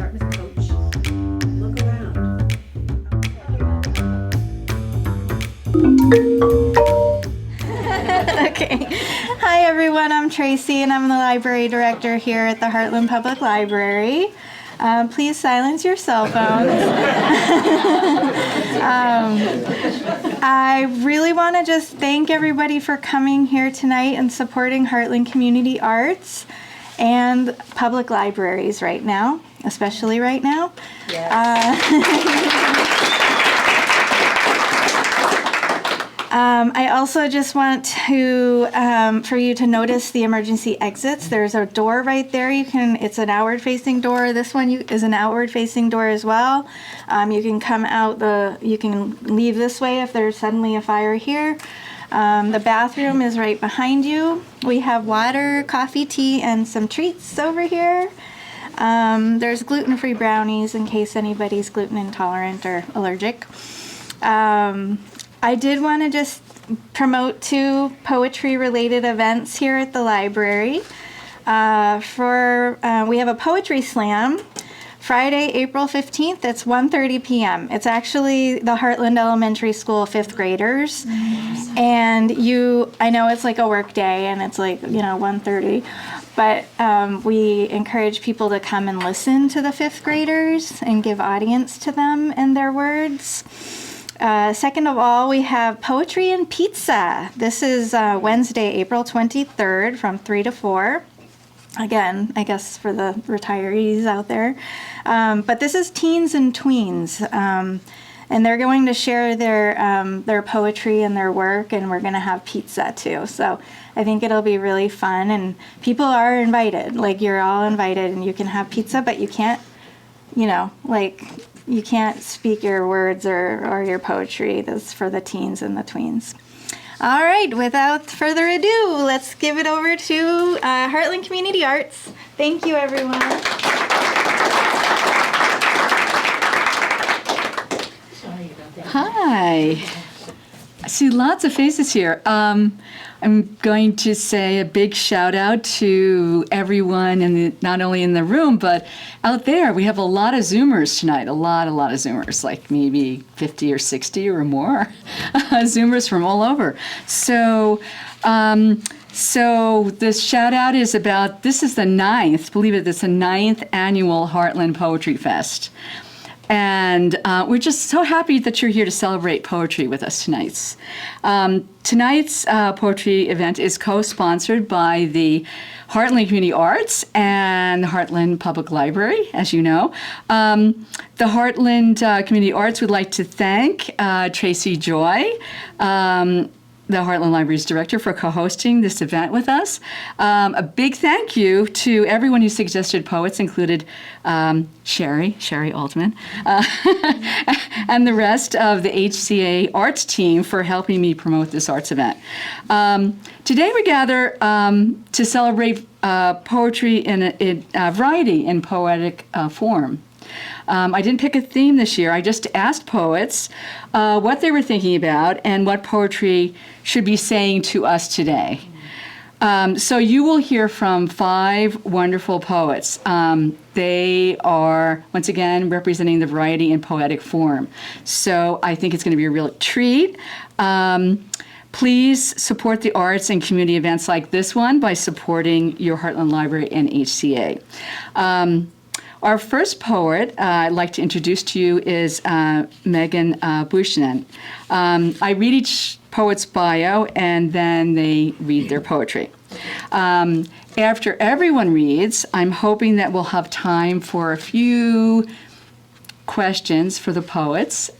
Dartmouth coach. Look around. Okay. Hi, everyone. I'm Tracy, and I'm the library director here at the Hartland Public Library. Please silence your cell phones. I really want to just thank everybody for coming here tonight and supporting Hartland Community Arts and public libraries right now, especially right now. Yes. I also just want to for you to notice the emergency exits. There's a door right there. It's an outward-facing door. This one is an outward-facing door as well. You can come out you can leave this way if there's suddenly a fire here. The bathroom is right behind you. We have water, coffee, tea, and some treats over here. There's gluten-free brownies in case anybody's gluten intolerant or allergic. I did want to just promote 2 poetry-related events here at the library. We have a poetry slam Friday, April 15th. It's 1:30 p.m. It's actually the Hartland Elementary School 5th graders. And I know it's like a work day and it's like, 1:30. But we encourage people to come and listen to the 5th graders and give audience to them and their words. Second of all, we have Poetry and Pizza. This is Wednesday, April 23rd from 3 to 4. Again, I guess for the retirees out there. But this is teens and tweens. And they're going to share their poetry and their work, and we're going to have pizza too. So I think it'll be really fun. And people are invited. Like, you're all invited, and you can have pizza, but you can't, you can't speak your words or your poetry. That's for the teens and the tweens. All right, without further ado, let's give it over to Hartland Community Arts. Thank you, everyone. Hi. I see lots of faces here. I'm going to say a big shout out to everyone, not only in the room, but out there. We have a lot of Zoomers tonight, a lot of Zoomers, like maybe 50 or 60 or more Zoomers from all over. So this shout out is about, this is the 9th, believe it, it's the 9th annual Hartland Poetry Fest. And we're just so happy that you're here to celebrate poetry with us tonight. Tonight's poetry event is co-sponsored by the Hartland Community Arts and the Hartland Public Library, as you know. The Hartland Community Arts would like to thank Tracy Joy, the Hartland Library's director, for co-hosting this event with us. A big thank you to everyone who suggested poets, included Sherry Altman, and the rest of the HCA arts team for helping me promote this arts event. Today we gather to celebrate poetry in a variety in poetic form. I didn't pick a theme this year. I just asked poets what they were thinking about and what poetry should be saying to us today. So you will hear from 5 wonderful poets. They are, once again, representing the variety in poetic form. So I think it's going to be a real treat. Please support the arts and community events like this one by supporting your Hartland Library and HCA. Our first poet I'd like to introduce to you is Megan Buchanan. I read each poet's bio, and then they read their poetry. After everyone reads, I'm hoping that we'll have time for a few questions for the poets.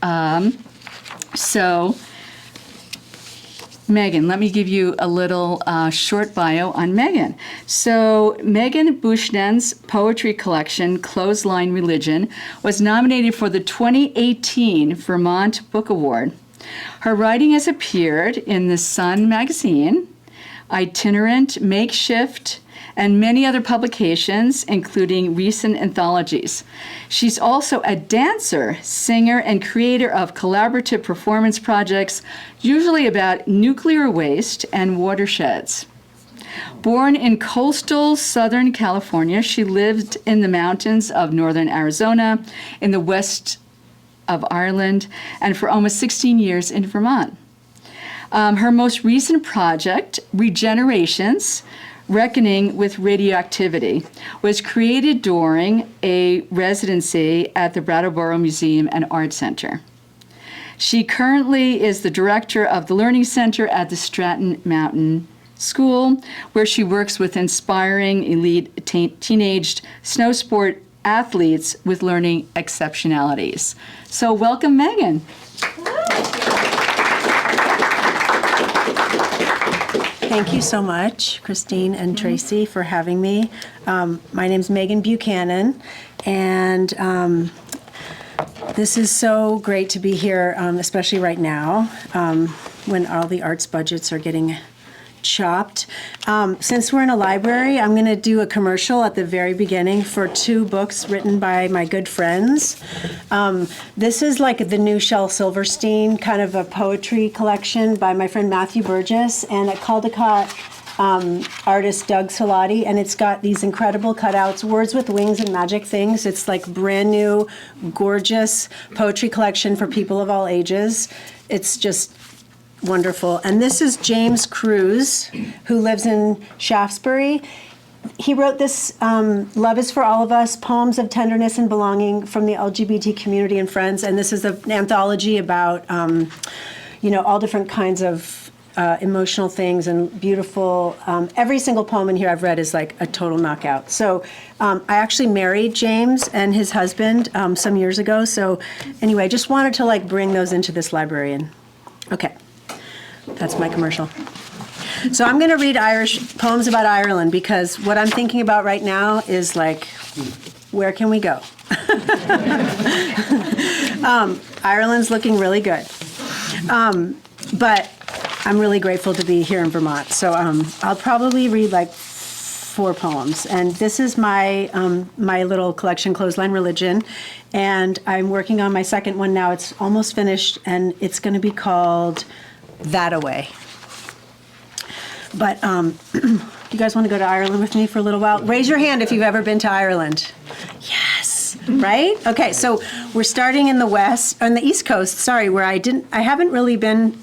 Megan, let me give you a little short bio on Megan. So Megan Buchanan's poetry collection, Clothesline Religion, was nominated for the 2018 Vermont Book Award. Her writing has appeared in The Sun magazine, Itinerant, Makeshift, and many other publications, including recent anthologies. She's also a dancer, singer, and creator of collaborative performance projects, usually about nuclear waste and watersheds. Born in coastal Southern California, she lived in the mountains of northern Arizona, in the west of Ireland, and for almost 16 years in Vermont. Her most recent project, Regenerations, Reckoning with Radioactivity, was created during a residency at the Brattleboro Museum and Art Center. She currently is the director of the Learning Center at the Stratton Mountain School, where she works with inspiring elite teenage snow sport athletes with learning exceptionalities. So welcome, Megan. Thank you so much, Christine and Tracy, for having me. My name's Megan Buchanan, and this is so great to be here, especially right now, when all the arts budgets are getting chopped. Since we're in a library, I'm going to do a commercial at the very beginning for 2 books written by my good friends. This is like the new Shel Silverstein kind of a poetry collection by my friend Matthew Burgess and a Caldecott artist Doug Salati, and it's got these incredible cutouts, Words with Wings and Magic Things. It's like brand new, gorgeous poetry collection for people of all ages. It's just wonderful. And this is James Cruz, who lives in Shaftesbury. He wrote this, Love is for All of Us, Poems of Tenderness and Belonging from the LGBT Community and Friends. And this is an anthology about, all different kinds of emotional things and beautiful. Every single poem in here I've read is like a total knockout. So I actually married James and his husband some years ago. So anyway, I just wanted to like bring those into this library. And okay. That's my commercial. So I'm going to read Irish poems about Ireland because what I'm thinking about right now is like, where can we go? Ireland's looking really good. But I'm really grateful to be here in Vermont. So I'll probably read like 4 poems. And this is my my little collection, Clothesline Religion. And I'm working on my second one now. It's almost finished, and it's going to be called That Away. But do you guys want to go to Ireland with me for a little while? Raise your hand if you've ever been to Ireland. Yes, right? Okay, so we're starting in the west, on the East Coast, sorry, where I haven't really been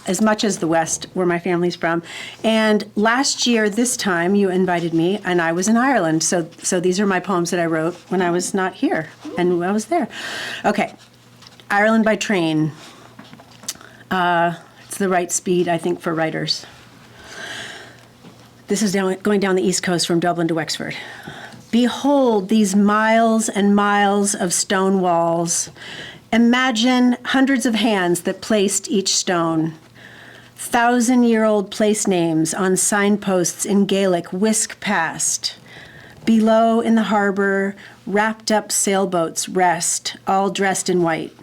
as much as the West, where my family's from. And last year, this time, you invited me, and I was in Ireland. So these are my poems that I wrote when I was not here, and when I was there. Okay, Ireland by train. It's the right speed, I think, for writers. This is going down the East Coast from Dublin to Wexford. Behold these miles and miles of stone walls. Imagine hundreds of hands that placed each stone. 1,000-year-old place names on signposts in Gaelic whisk past. Below in the harbor, wrapped up sailboats rest, all dressed in white.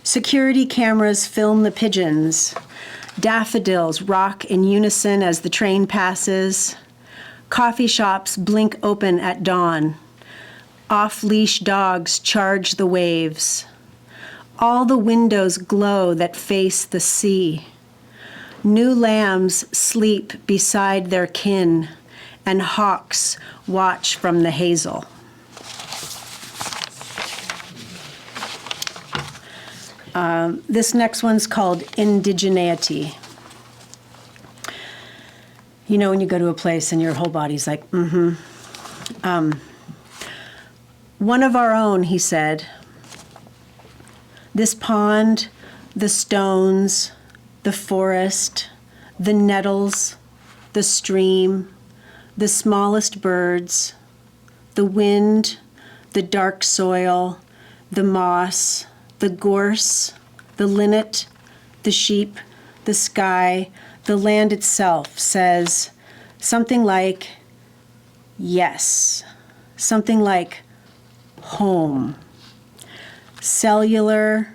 Security cameras film the pigeons. Daffodils rock in unison as the train passes. Coffee shops blink open at dawn. Off-leash dogs charge the waves. All the windows glow that face the sea. New lambs sleep beside their kin, and hawks watch from the hazel. This next one's called Indigeneity. You know when you go to a place and your whole body's like, one of our own, he said. This pond, the stones, the forest, the nettles, the stream, the smallest birds, the wind, the dark soil, the moss, the gorse, the linnet, the sheep, the sky, the land itself says something like, yes, something like home. Cellular,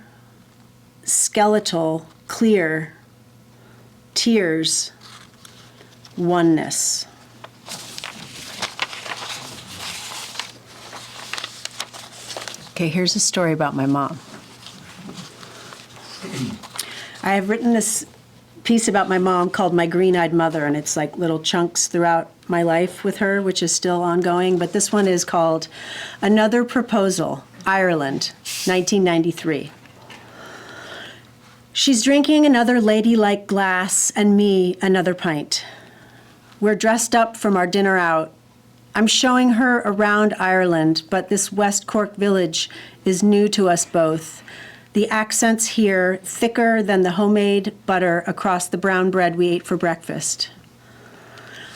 skeletal, clear, tears, oneness. Okay, here's a story about my mom. I have written this piece about my mom called My Green-Eyed Mother, and it's like little chunks throughout my life with her, which is still ongoing. But this one is called Another Proposal, Ireland, 1993. She's drinking another ladylike glass and me another pint. We're dressed up from our dinner out. I'm showing her around Ireland, but this West Cork village is new to us both. The accents here thicker than the homemade butter across the brown bread we ate for breakfast.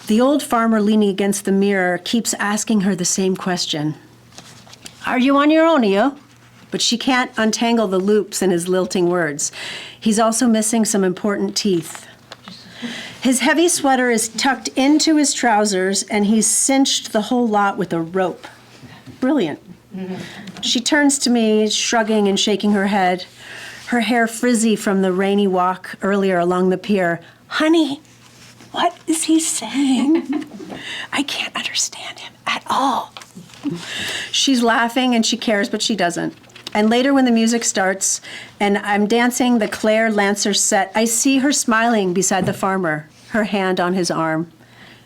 The old farmer leaning against the mirror keeps asking her the same question. Are you on your own, are you? But she can't untangle the loops in his lilting words. He's also missing some important teeth. His heavy sweater is tucked into his trousers, and he's cinched the whole lot with a rope. Brilliant. She turns to me, shrugging and shaking her head, her hair frizzy from the rainy walk earlier along the pier. Honey, what is he saying? I can't understand him at all. She's laughing and she cares, but she doesn't. And later when the music starts and I'm dancing the Claire Lancer set, I see her smiling beside the farmer, her hand on his arm.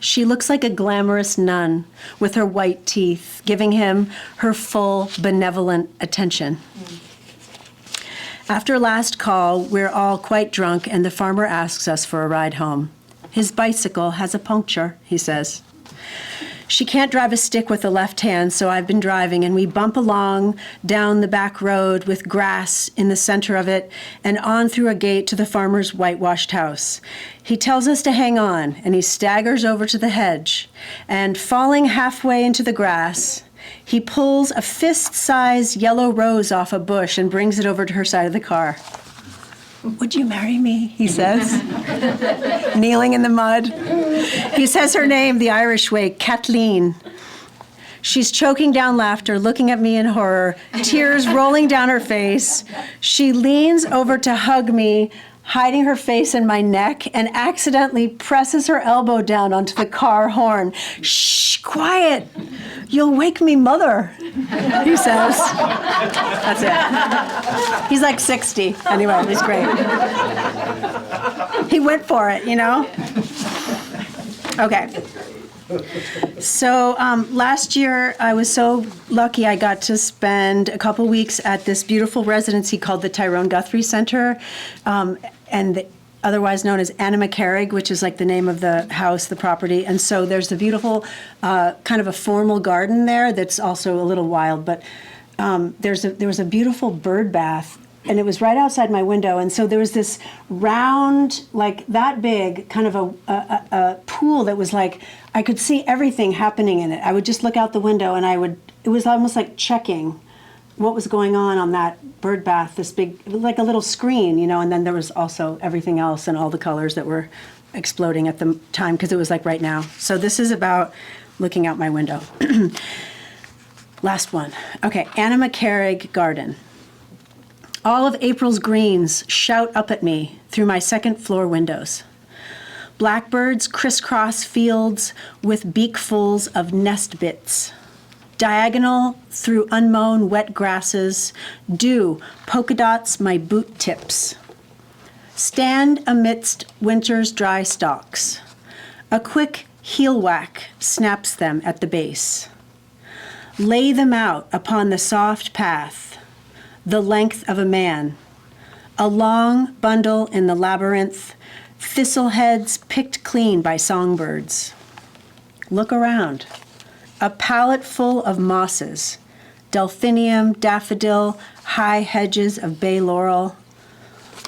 She looks like a glamorous nun with her white teeth, giving him her full, benevolent attention. After last call, we're all quite drunk, and the farmer asks us for a ride home. His bicycle has a puncture, he says. She can't drive a stick with the left hand, so I've been driving, and we bump along down the back road with grass in the center of it and on through a gate to the farmer's whitewashed house. He tells us to hang on, and he staggers over to the hedge, and falling halfway into the grass, he pulls a fist-sized yellow rose off a bush and brings it over to her side of the car. Would you marry me, he says, kneeling in the mud. He says her name the Irish way, Kathleen. She's choking down laughter, looking at me in horror, tears rolling down her face. She leans over to hug me, hiding her face in my neck, and accidentally presses her elbow down onto the car horn. Shh, quiet. You'll wake me, mother, he says. That's it. He's like 60. Anyway, he's great. He went for it, you know? Okay. So last year, I was so lucky I got to spend a couple weeks at this beautiful residency called the Tyrone Guthrie Center, otherwise known as Anna McCarrig, which is like the name of the house, the property. And so there's the beautiful kind of a formal garden there that's also a little wild, but there was a beautiful bird bath, and it was right outside my window. And so there was this round, like that big, kind of a pool that was like, I could see everything happening in it. I would just look out the window and it was almost like checking what was going on that bird bath, this big, like a little screen, you know, and then there was also everything else and all the colors that were exploding at the time because it was like right now. So this is about looking out my window. Last one. Okay, Anna McCarrig Garden. All of April's greens shout up at me through my second floor windows. Blackbirds crisscross fields with beakfuls of nest bits. Diagonal through unmown wet grasses, dew polka dots my boot tips. Stand amidst winter's dry stalks. A quick heel whack snaps them at the base. Lay them out upon the soft path, the length of a man. A long bundle in the labyrinth, thistle heads picked clean by songbirds. Look around. A pallet full of mosses, delphinium, daffodil, high hedges of bay laurel.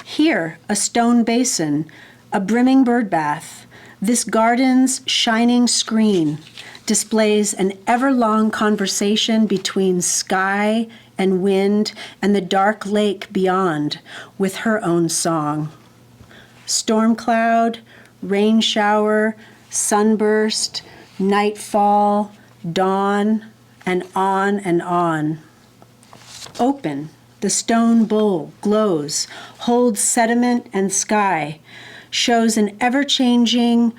Here, a stone basin, a brimming bird bath. This garden's shining screen displays an ever-long conversation between sky and wind and the dark lake beyond with her own song. Storm cloud, rain shower, sunburst, nightfall, dawn, and on and on. Open, the stone bowl glows, holds sediment and sky, shows an ever-changing,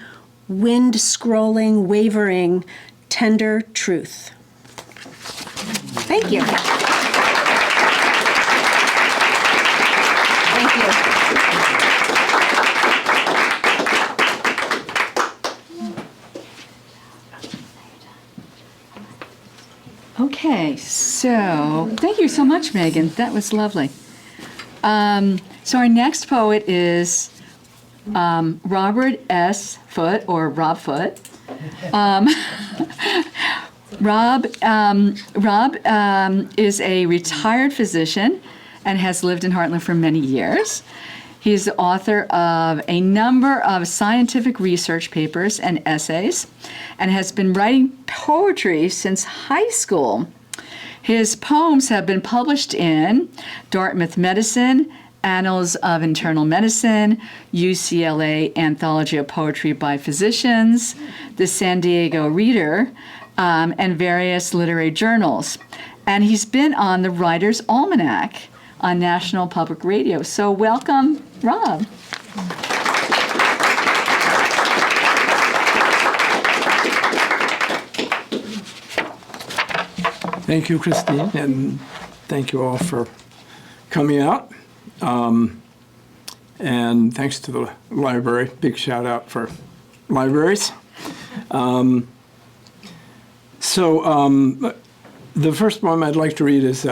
wind-scrolling, wavering, tender truth. Thank you. Thank you. Okay, so thank you so much, Megan. That was lovely. So our next poet is Robert S. Foote, or Rob Foote. Rob is a retired physician and has lived in Hartland for many years. He's the author of a number of scientific research papers and essays and has been writing poetry since high school. His poems have been published in Dartmouth Medicine, Annals of Internal Medicine, UCLA Anthology of Poetry by Physicians, the San Diego Reader, and various literary journals. And he's been on the Writer's Almanac on National Public Radio. So welcome, Rob. Thank you, Christine, and thank you all for coming out. And thanks to the library. Big shout out for libraries. The first poem I'd like to read is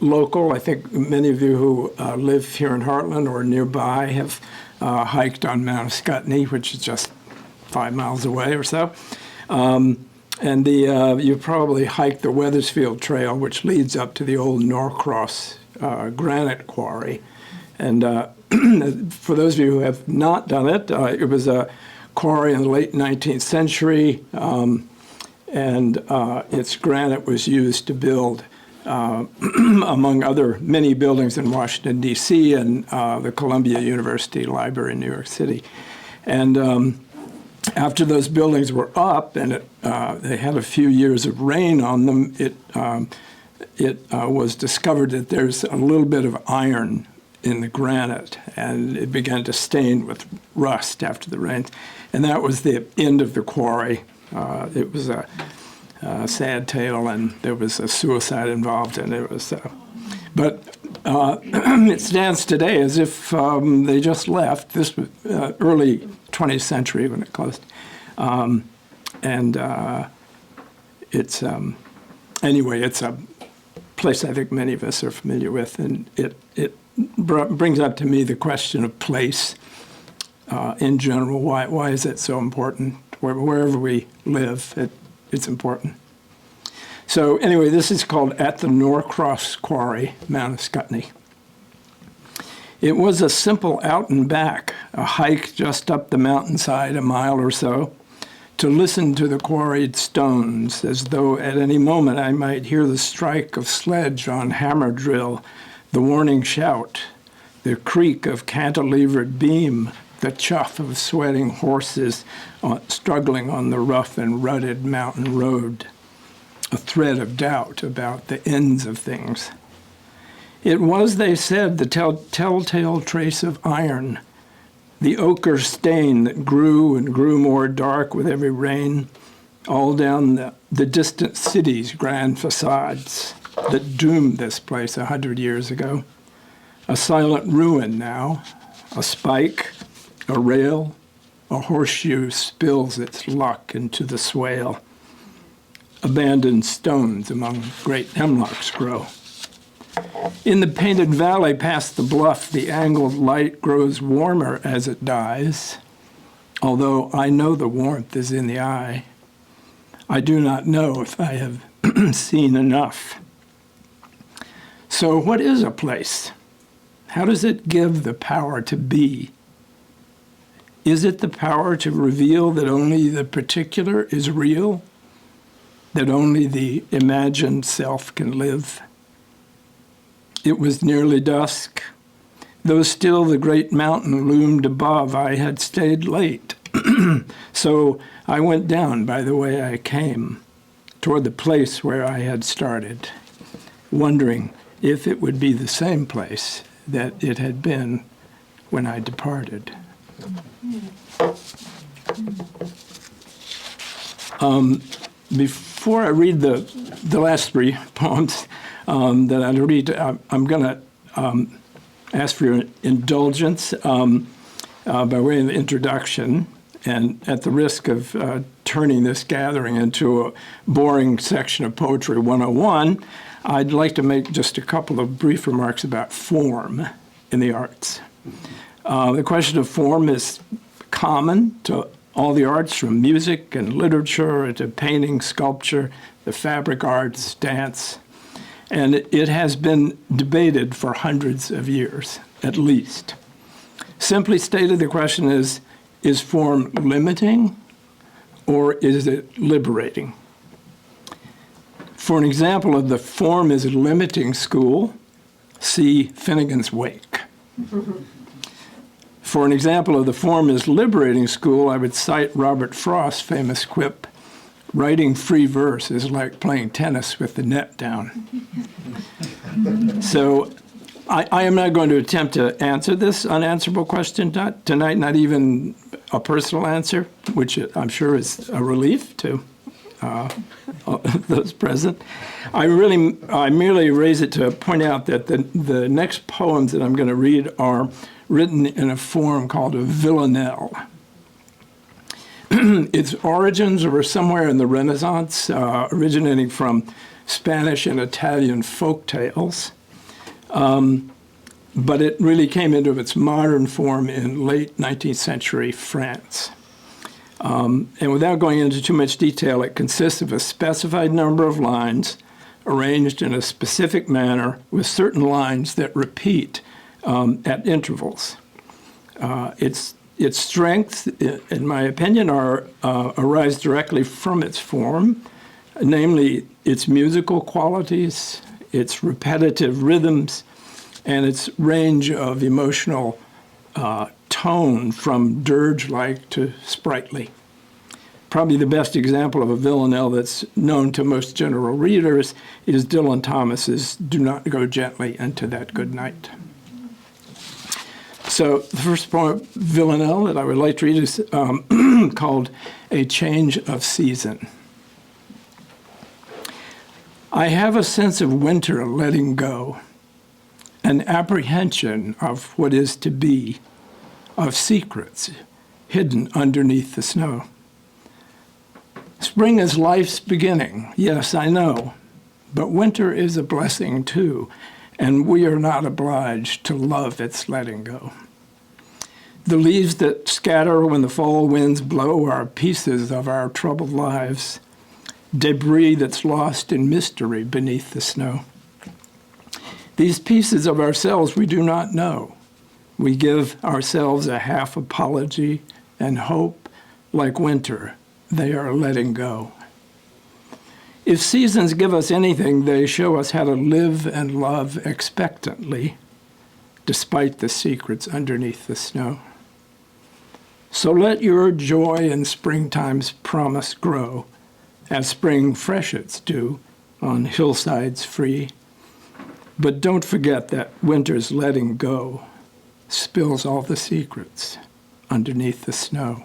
local. I think many of you who live here in Hartland or nearby have hiked on Mount Scottney, which is just 5 miles away or so. And you probably hiked the Weathersfield Trail, which leads up to the old Norcross granite quarry. And for those of you who have not done it, it was a quarry in the late 19th century. And its granite was used to build, among other many buildings in Washington, D.C., and the Columbia University Library in New York City. And after those buildings were up and they had a few years of rain on them, it was discovered that there's a little bit of iron in the granite, and it began to stain with rust after the rains. And that was the end of the quarry. It was a sad tale, and there was a suicide involved, and it was. But it stands today as if they just left. This was early 20th century when it closed, and it's anyway. It's a place I think many of us are familiar with, and it brings up to me the question of place in general. Why is it so important? Wherever we live, it's important. So anyway, this is called At the Norcross Quarry, Mount Scottney. It was a simple out and back, a hike just up the mountainside a mile or so, to listen to the quarried stones, as though at any moment I might hear the strike of sledge on hammer drill, the warning shout, the creak of cantilevered beam, the chuff of sweating horses struggling on the rough and rutted mountain road, a thread of doubt about the ends of things. It was, they said, the telltale trace of iron, the ochre stain that grew and grew more dark with every rain, all down the distant city's grand facades that doomed this place 100 years ago. A silent ruin now, a spike, a rail, a horseshoe spills its luck into the swale. Abandoned stones among great hemlocks grow. In the painted valley past the bluff, the angled light grows warmer as it dies. Although I know the warmth is in the eye, I do not know if I have seen enough. So what is a place? How does it give the power to be? Is it the power to reveal that only the particular is real? That only the imagined self can live? It was nearly dusk. Though still the great mountain loomed above, I had stayed late. So I went down by the way I came, toward the place where I had started, wondering if it would be the same place that it had been when I departed. Before I read the last three poems that I'll read, I'm going to ask for your indulgence by way of introduction, and at the risk of turning this gathering into a boring section of Poetry 101, I'd like to make just a couple of brief remarks about form in the arts. The question of form is common to all the arts, from music and literature to painting, sculpture, the fabric arts, dance. And it has been debated for hundreds of years, at least. Simply stated, the question is form limiting or is it liberating? For an example of the form is limiting school, see Finnegan's Wake. For an example of the form is liberating school, I would cite Robert Frost's famous quip, "Writing free verse is like playing tennis with the net down." So I am not going to attempt to answer this unanswerable question tonight, not even a personal answer, which I'm sure is a relief to those present. I merely raise it to point out that the next poems that I'm going to read are written in a form called a villanelle. Its origins were somewhere in the Renaissance, originating from Spanish and Italian folk tales. But it really came into its modern form in late 19th century France. And without going into too much detail, it consists of a specified number of lines arranged in a specific manner with certain lines that repeat at intervals. Its strengths, in my opinion, arise directly from its form, namely its musical qualities, its repetitive rhythms, and its range of emotional tone from dirge-like to sprightly. Probably the best example of a villanelle that's known to most general readers is Dylan Thomas's "Do Not Go Gently Into That Good Night." So the first poem, villanelle, that I would like to read is called "A Change of Season." I have a sense of winter letting go, an apprehension of what is to be, of secrets hidden underneath the snow. Spring is life's beginning, yes, I know, but winter is a blessing too, and we are not obliged to love its letting go. The leaves that scatter when the fall winds blow are pieces of our troubled lives, debris that's lost in mystery beneath the snow. These pieces of ourselves we do not know. We give ourselves a half apology and hope, like winter, they are letting go. If seasons give us anything, they show us how to live and love expectantly, despite the secrets underneath the snow. So let your joy in springtime's promise grow, as spring freshets do on hillsides free. But don't forget that winter's letting go spills all the secrets underneath the snow.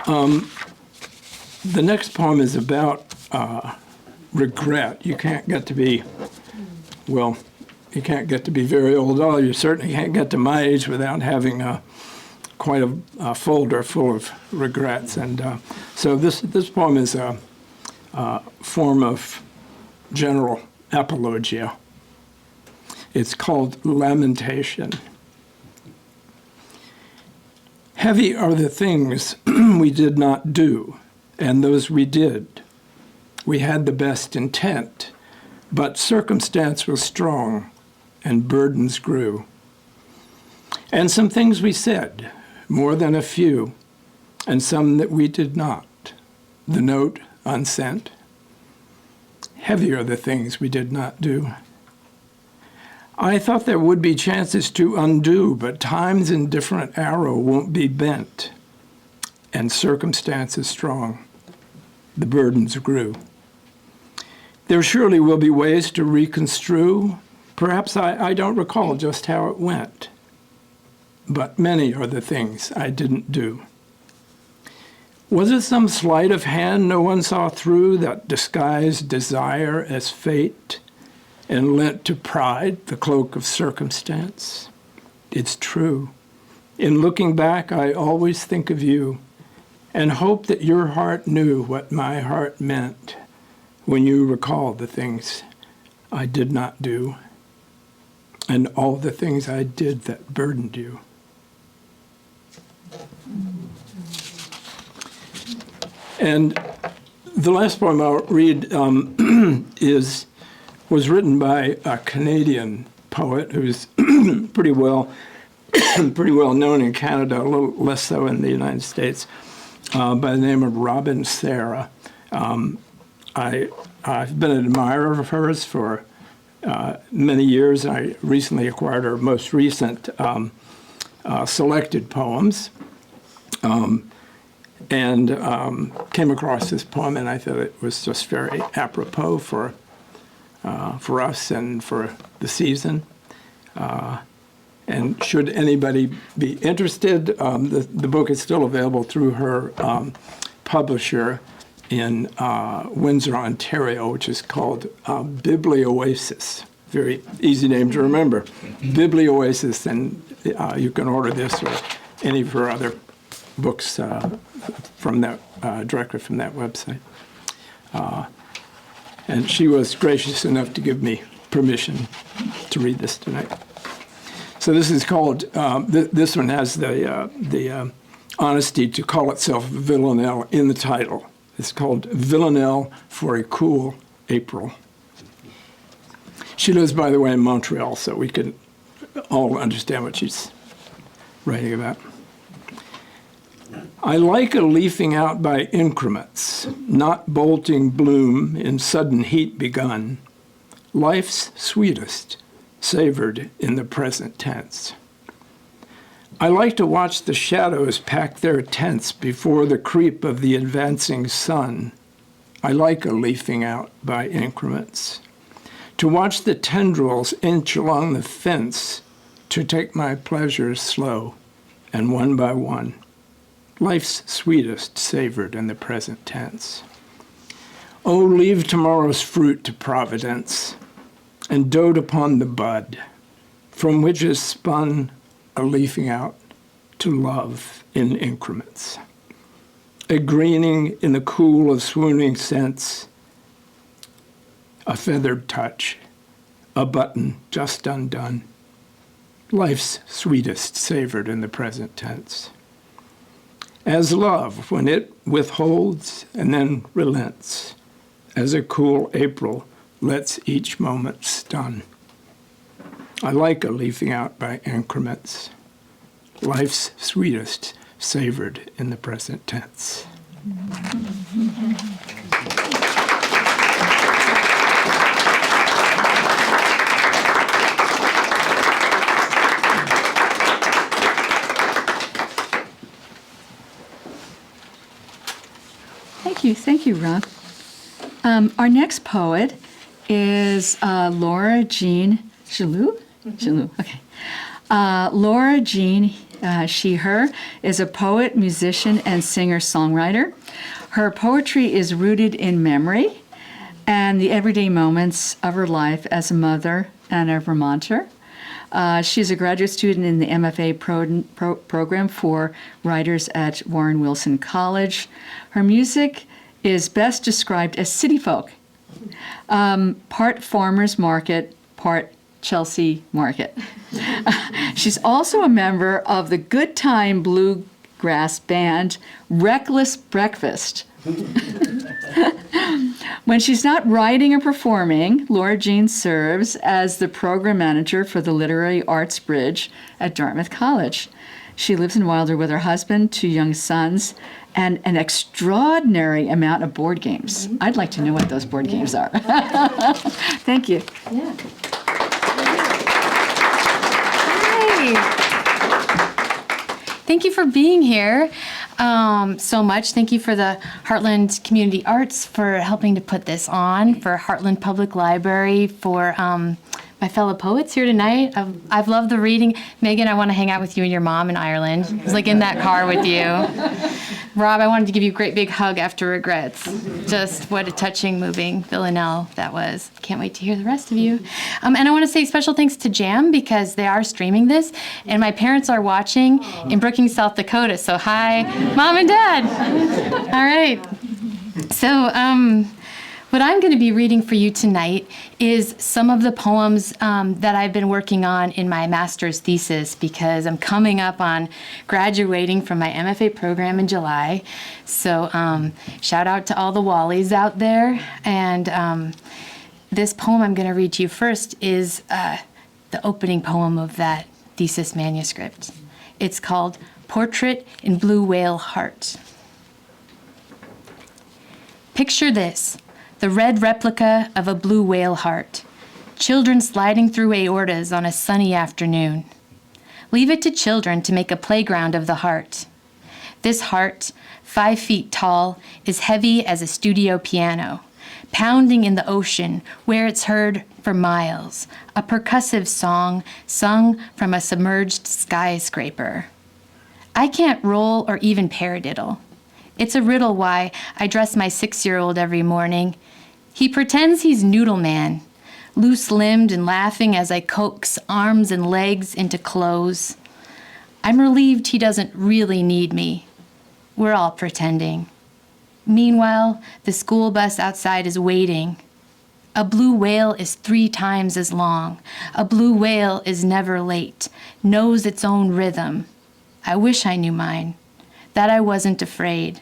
The next poem is about regret. You can't get to be very old at all. You certainly can't get to my age without having quite a folder full of regrets. And so this poem is a form of general apologia. It's called Lamentation. Heavy are the things we did not do, and those we did. We had the best intent, but circumstance was strong, and burdens grew. And some things we said, more than a few, and some that we did not. The note unsent. Heavy are the things we did not do. I thought there would be chances to undo, but time's indifferent arrow won't be bent, and circumstances strong. The burdens grew. There surely will be ways to reconstrue. Perhaps I don't recall just how it went, but many are the things I didn't do. Was it some sleight of hand no one saw through that disguised desire as fate and lent to pride the cloak of circumstance? It's true. In looking back, I always think of you and hope that your heart knew what my heart meant when you recalled the things I did not do and all the things I did that burdened you. And the last poem I'll read was written by a Canadian poet who's pretty well known in Canada, a little less so in the United States, by the name of Robin Sarah. I've been an admirer of hers for many years. I recently acquired her most recent selected poems, and came across this poem, and I thought it was just very apropos for us and for the season. And should anybody be interested, the book is still available through her publisher in Windsor, Ontario, which is called Biblioasis. Very easy name to remember. Biblioasis, and you can order this or any of her other books from that directly from that website. And she was gracious enough to give me permission to read this tonight. So this is called, this one has the honesty to call itself Villanelle in the title. It's called Villanelle for a Cool April. She lives, by the way, in Montreal, so we can all understand what she's writing about. I like a leafing out by increments, not bolting bloom in sudden heat begun. Life's sweetest, savored in the present tense. I like to watch the shadows pack their tents before the creep of the advancing sun. I like a leafing out by increments. To watch the tendrils inch along the fence, to take my pleasures slow and one by one. Life's sweetest savored in the present tense. Oh, leave tomorrow's fruit to Providence and dote upon the bud, from which is spun a leafing out to love in increments. A greening in the cool of swooning scents, a feathered touch, a button just undone. Life's sweetest savored in the present tense. As love when it withholds and then relents, as a cool April lets each moment stun. I like a leafing out by increments. Life's sweetest savored in the present tense. Thank you, Rob. Our next poet is Laura Jean Gilloux. Gilloux, okay. Laura Jean, she, her, is a poet, musician, and singer-songwriter. Her poetry is rooted in memory and the everyday moments of her life as a mother and a Vermonter. She's a graduate student in the MFA program for writers at Warren Wilson College. Her music is best described as city folk, part farmers market, part Chelsea market. She's also a member of the good time bluegrass band Reckless Breakfast. When she's not writing or performing, Laura Jean serves as the program manager for the Literary Arts Bridge at Dartmouth College. She lives in Wilder with her husband, 2 young sons, and an extraordinary amount of board games. I'd like to know what those board games are. Thank you. Yeah. Thank you for being here so much. Thank you for the Hartland Community Arts for helping to put this on, for Hartland Public Library for my fellow poets here tonight. I've loved the reading. Megan, I want to hang out with you and your mom in Ireland. I was like in that car with you. Rob, I wanted to give you a great big hug after Regrets. Just what a touching, moving villanelle that was. Can't wait to hear the rest of you. And I want to say special thanks to Jam because they are streaming this, and my parents are watching in Brookings, South Dakota. So hi, Mom and Dad. All right. So, what I'm going to be reading for you tonight is some of the poems that I've been working on in my master's thesis because I'm coming up on graduating from my MFA program in July. So shout out to all the Wallies out there. And this poem I'm going to read to you first is the opening poem of that thesis manuscript. It's called Portrait in Blue Whale Heart. Picture this. The red replica of a blue whale heart. Children sliding through aortas on a sunny afternoon. Leave it to children to make a playground of the heart. This heart, 5 feet tall, is heavy as a studio piano, pounding in the ocean where it's heard for miles, a percussive song sung from a submerged skyscraper. I can't roll or even paradiddle. It's a riddle why I dress my 6-year-old every morning. He pretends he's Noodle Man, loose-limbed and laughing as I coax arms and legs into clothes. I'm relieved he doesn't really need me. We're all pretending. Meanwhile, the school bus outside is waiting. A blue whale is 3 times as long. A blue whale is never late, knows its own rhythm. I wish I knew mine, that I wasn't afraid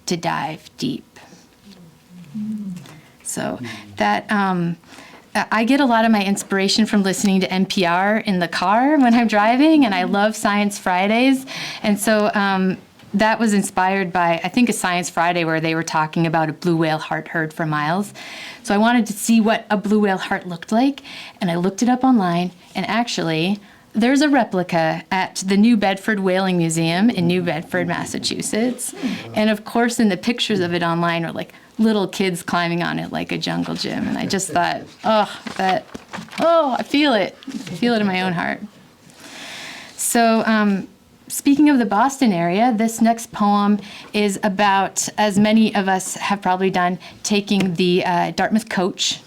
to dive deep. So that I get a lot of my inspiration from listening to NPR in the car when I'm driving, and I love Science Fridays. And so that was inspired by, I think, a Science Friday where they were talking about a blue whale heart heard for miles. So I wanted to see what a blue whale heart looked like, and I looked it up online, and actually, there's a replica at the New Bedford Whaling Museum in New Bedford, Massachusetts. And of course, in the pictures of it online are like little kids climbing on it like a jungle gym. And I just thought, I feel it. I feel it in my own heart. So speaking of the Boston area, this next poem is about, as many of us have probably done, taking the Dartmouth coach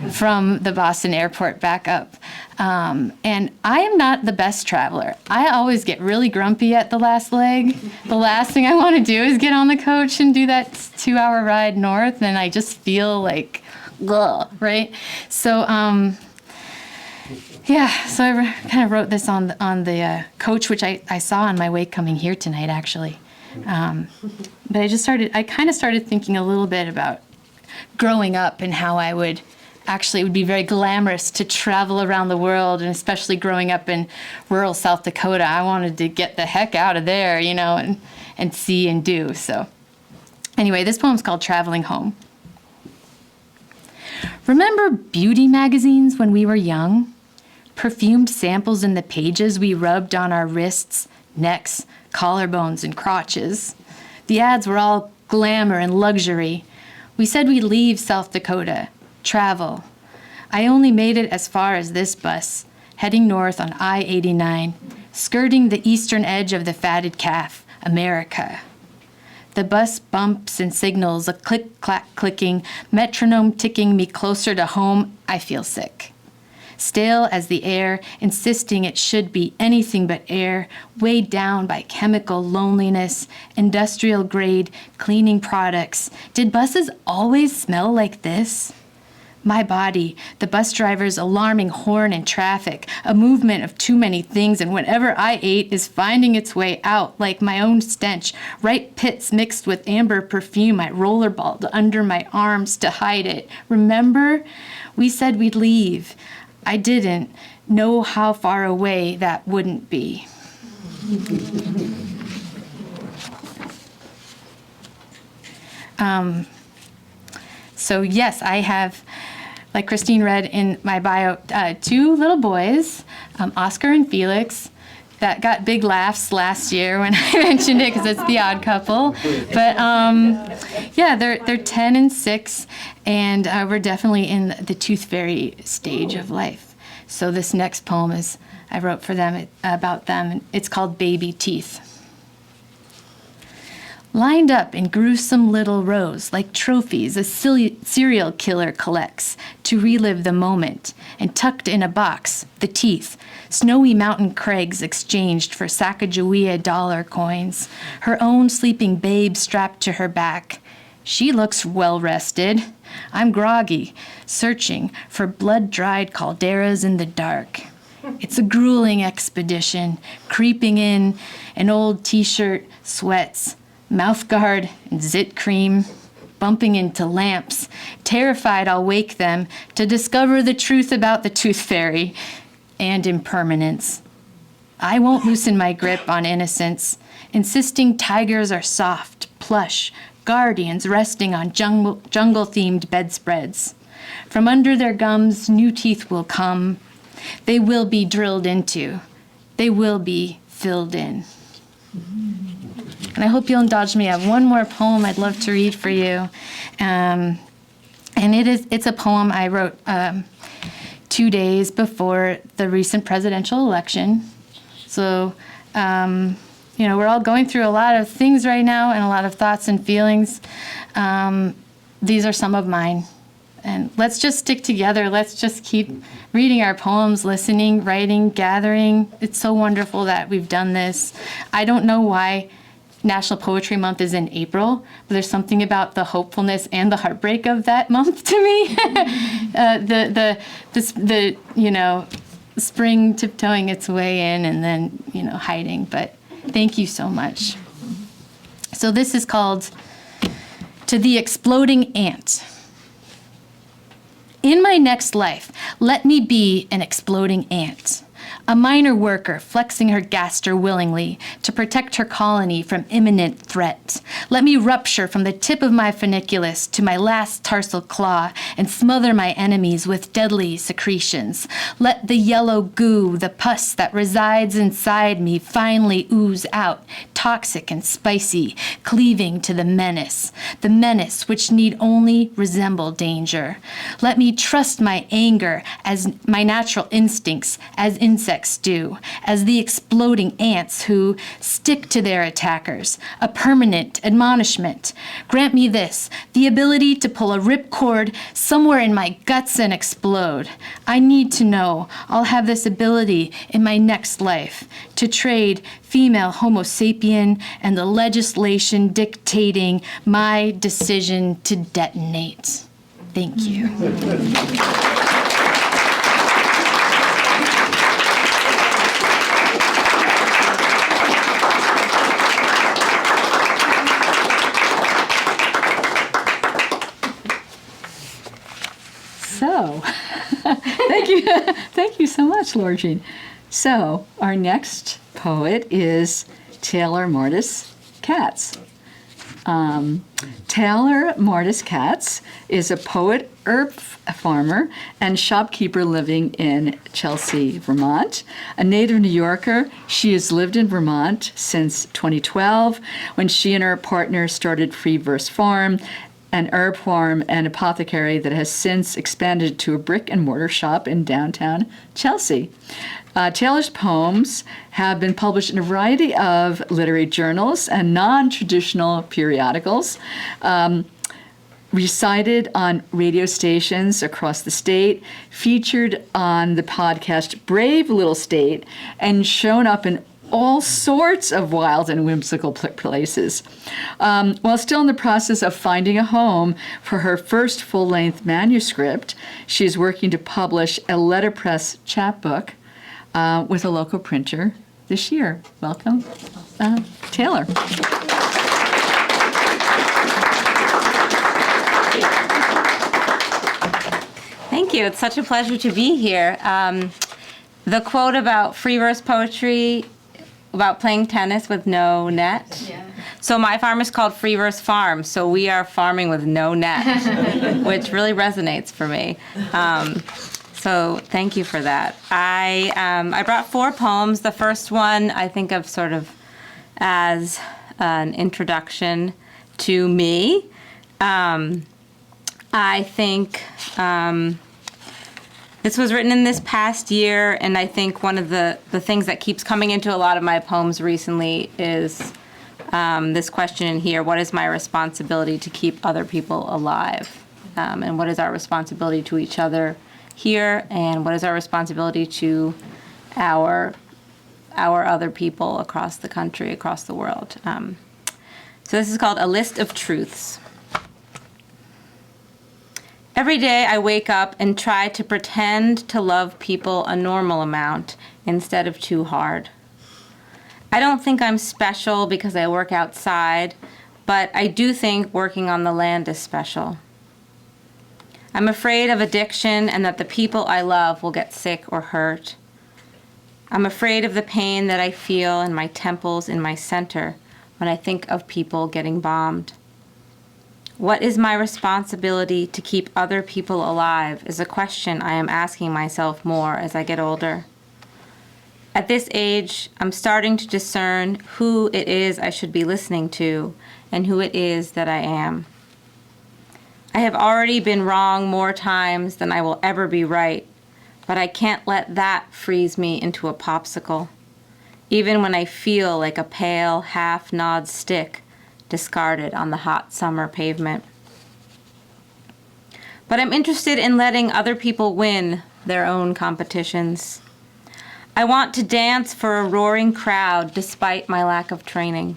from the Boston airport back up. And I am not the best traveler. I always get really grumpy at the last leg. The last thing I want to do is get on the coach and do that 2-hour ride north, and I just feel like, ugh, right? So, so I kind of wrote this on the coach, which I saw on my way coming here tonight, actually. But I kind of started thinking a little bit about growing up and how it would be very glamorous to travel around the world, and especially growing up in rural South Dakota. I wanted to get the heck out of there, and see and do. So anyway, this poem's called Traveling Home. Remember beauty magazines when we were young? Perfumed samples in the pages we rubbed on our wrists, necks, collarbones, and crotches. The ads were all glamour and luxury. We said we'd leave South Dakota, travel. I only made it as far as this bus, heading north on I-89, skirting the eastern edge of the fatted calf, America. The bus bumps and signals, a click-clack clicking, metronome ticking me closer to home. I feel sick. Stale as the air, insisting it should be anything but air, weighed down by chemical loneliness, industrial grade cleaning products. Did buses always smell like this? My body, the bus driver's alarming horn and traffic, a movement of too many things, and whatever I ate is finding its way out like my own stench, ripe pits mixed with amber perfume I rollerballed under my arms to hide it. Remember? We said we'd leave. I didn't know how far away that wouldn't be. So yes, I have, like Christine read in my bio, 2 little boys, Oscar and Felix, that got big laughs last year when I mentioned it because it's the odd couple. But they're 10 and 6, and we're definitely in the tooth fairy stage of life. So this next poem I wrote for them, about them. It's called Baby Teeth. Lined up in gruesome little rows like trophies a serial killer collects to relive the moment, and tucked in a box, the teeth, snowy mountain crags exchanged for Sacagawea dollar coins, her own sleeping babe strapped to her back. She looks well rested. I'm groggy, searching for blood-dried calderas in the dark. It's a grueling expedition, creeping in an old t-shirt, sweats, mouthguard, and zit cream, bumping into lamps, terrified I'll wake them to discover the truth about the tooth fairy and impermanence. I won't loosen my grip on innocence, insisting tigers are soft, plush, guardians resting on jungle-themed bedspreads. From under their gums, new teeth will come. They will be drilled into. They will be filled in. And I hope you'll indulge me. I have one more poem I'd love to read for you. And it's a poem I wrote 2 days before the recent presidential election. So, we're all going through a lot of things right now and a lot of thoughts and feelings. These are some of mine. And let's just stick together. Let's just keep reading our poems, listening, writing, gathering. It's so wonderful that we've done this. I don't know why National Poetry Month is in April, but there's something about the hopefulness and the heartbreak of that month to me. The spring tiptoeing its way in and then, hiding. But thank you so much. So this is called To the Exploding Ant. In my next life, let me be an exploding ant. A minor worker flexing her gaster willingly to protect her colony from imminent threat. Let me rupture from the tip of my funiculus to my last tarsal claw and smother my enemies with deadly secretions. Let the yellow goo, the pus that resides inside me, finally ooze out, toxic and spicy, cleaving to the menace which need only resemble danger. Let me trust my anger as my natural instincts, as insects do, as the exploding ants who stick to their attackers, a permanent admonishment. Grant me this, the ability to pull a ripcord somewhere in my guts and explode. I need to know I'll have this ability in my next life to trade female Homo sapien and the legislation dictating my decision to detonate. Thank you. So, thank you so much, Laura Jean. So, our next poet is Taylor Mardis Katz. Taylor Mardis Katz is a poet, herb farmer, and shopkeeper living in Chelsea, Vermont. A native New Yorker, she has lived in Vermont since 2012 when she and her partner started Free Verse Farm, an herb farm and apothecary that has since expanded to a brick and mortar shop in downtown Chelsea. Taylor's poems have been published in a variety of literary journals and non-traditional periodicals, recited on radio stations across the state, featured on the podcast Brave Little State, and shown up in all sorts of wild and whimsical places. While still in the process of finding a home for her first full-length manuscript, she is working to publish a letterpress chapbook with a local printer this year. Welcome, Taylor. Thank you. It's such a pleasure to be here. The quote about free verse poetry, about playing tennis with no net. Yeah. So my farm is called Free Verse Farm, so we are farming with no net, which really resonates for me. So thank you for that. I brought 4 poems. The first one I think of sort of as an introduction to me. I think This was written in this past year, and I think one of the things that keeps coming into a lot of my poems recently is this question in here: what is my responsibility to keep other people alive? And what is our responsibility to each other here, and what is our responsibility to our other people across the country, across the world? So this is called A List of Truths. Every day I wake up and try to pretend to love people a normal amount instead of too hard. I don't think I'm special because I work outside, but I do think working on the land is special. I'm afraid of addiction and that the people I love will get sick or hurt. I'm afraid of the pain that I feel in my temples, in my center, when I think of people getting bombed. What is my responsibility to keep other people alive is a question I am asking myself more as I get older. At this age, I'm starting to discern who it is I should be listening to and who it is that I am. I have already been wrong more times than I will ever be right, but I can't let that freeze me into a popsicle, even when I feel like a pale, half-gnawed stick discarded on the hot summer pavement. But I'm interested in letting other people win their own competitions. I want to dance for a roaring crowd despite my lack of training.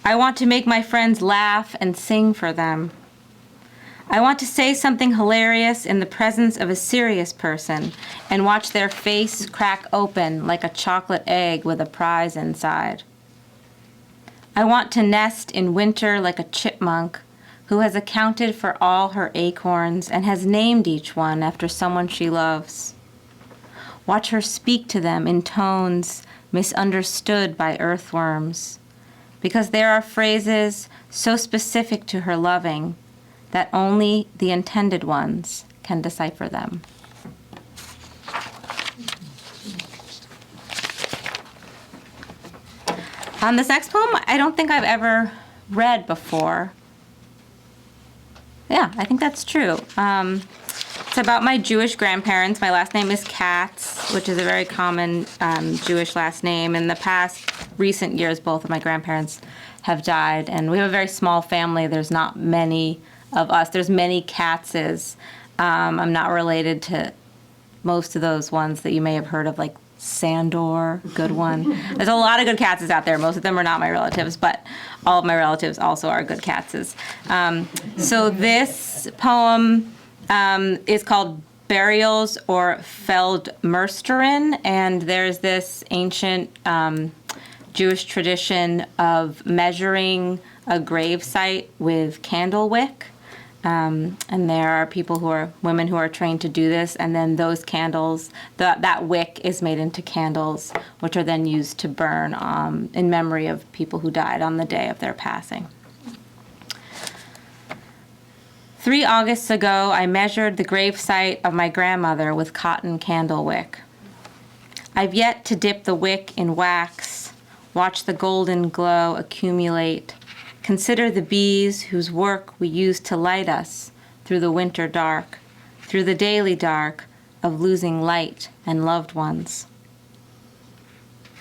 I want to make my friends laugh and sing for them. I want to say something hilarious in the presence of a serious person and watch their face crack open like a chocolate egg with a prize inside. I want to nest in winter like a chipmunk who has accounted for all her acorns and has named each one after someone she loves. Watch her speak to them in tones misunderstood by earthworms, because there are phrases so specific to her loving that only the intended ones can decipher them. This next poem, I don't think I've ever read before. Yeah, I think that's true. It's about my Jewish grandparents. My last name is Katz, which is a very common Jewish last name. In the past recent years, both of my grandparents have died, and we have a very small family. There's not many of us. There's many Katzes. I'm not related to most of those ones that you may have heard of, like Sandor, good one. There's a lot of good Katzes out there. Most of them are not my relatives, but all of my relatives also are good Katzes. So this poem is called Burials or Feldmörsterin, and there's this ancient Jewish tradition of measuring a grave site with candle wick. And there are women who are trained to do this, and then those candles, that wick is made into candles, which are then used to burn in memory of people who died on the day of their passing. 3 Augusts ago, I measured the gravesite of my grandmother with cotton candle wick. I've yet to dip the wick in wax, watch the golden glow accumulate, consider the bees whose work we use to light us through the winter dark, through the daily dark of losing light and loved ones.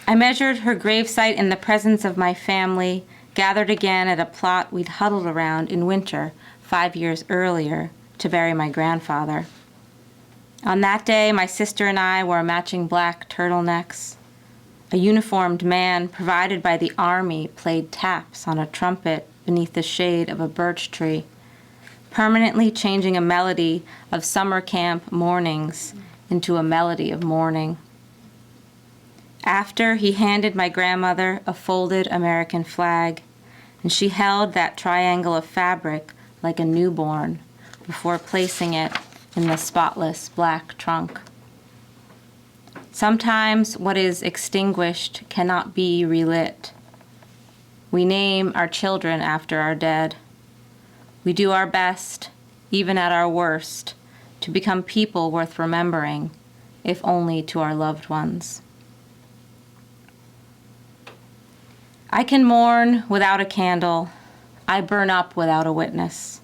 I measured her gravesite in the presence of my family, gathered again at a plot we'd huddled around in winter 5 years earlier to bury my grandfather. On that day, my sister and I wore matching black turtlenecks. A uniformed man provided by the army played taps on a trumpet beneath the shade of a birch tree, permanently changing a melody of summer camp mornings into a melody of mourning. After, he handed my grandmother a folded American flag, and she held that triangle of fabric like a newborn before placing it in the spotless black trunk. Sometimes what is extinguished cannot be relit. We name our children after our dead. We do our best, even at our worst, to become people worth remembering, if only to our loved ones. I can mourn without a candle. I burn up without a witness.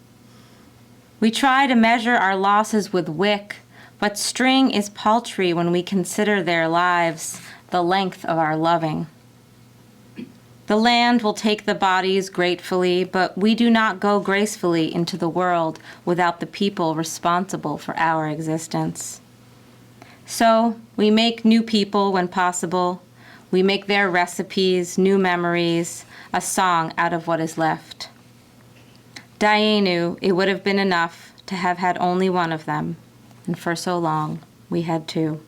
We try to measure our losses with wick, But string is paltry when we consider their lives, the length of our loving. The land will take the bodies gratefully, but we do not go gracefully into the world without the people responsible for our existence. So we make new people when possible. We make their recipes, new memories, a song out of what is left. Diane knew it would have been enough to have had only one of them, and for so long we had two.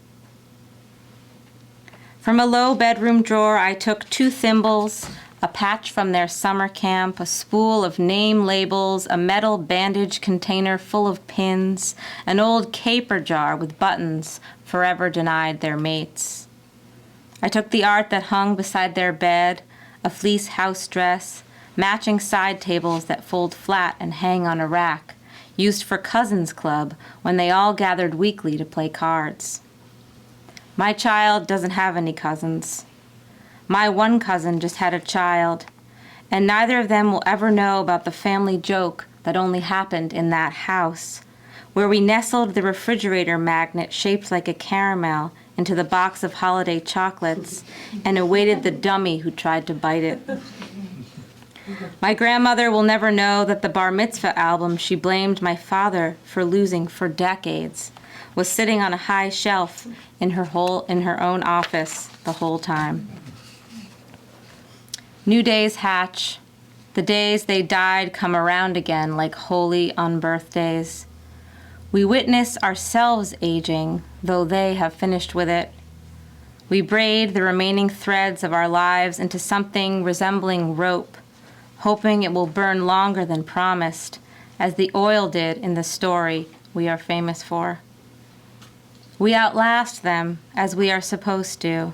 From a low bedroom drawer, I took 2 thimbles, a patch from their summer camp, a spool of name labels, a metal bandage container full of pins, an old caper jar with buttons forever denied their mates. I took the art that hung beside their bed, a fleece house dress, matching side tables that fold flat and hang on a rack, used for cousins' club when they all gathered weekly to play cards. My child doesn't have any cousins. My one cousin just had a child, and neither of them will ever know about the family joke that only happened in that house, where we nestled the refrigerator magnet shaped like a caramel into the box of holiday chocolates and awaited the dummy who tried to bite it. My grandmother will never know that the bar mitzvah album she blamed my father for losing for decades was sitting on a high shelf in her own office the whole time. New days hatch. The days they died come around again like holy unbirthdays. We witness ourselves aging, though they have finished with it. We braid the remaining threads of our lives into something resembling rope, hoping it will burn longer than promised, as the oil did in the story we are famous for. We outlast them as we are supposed to,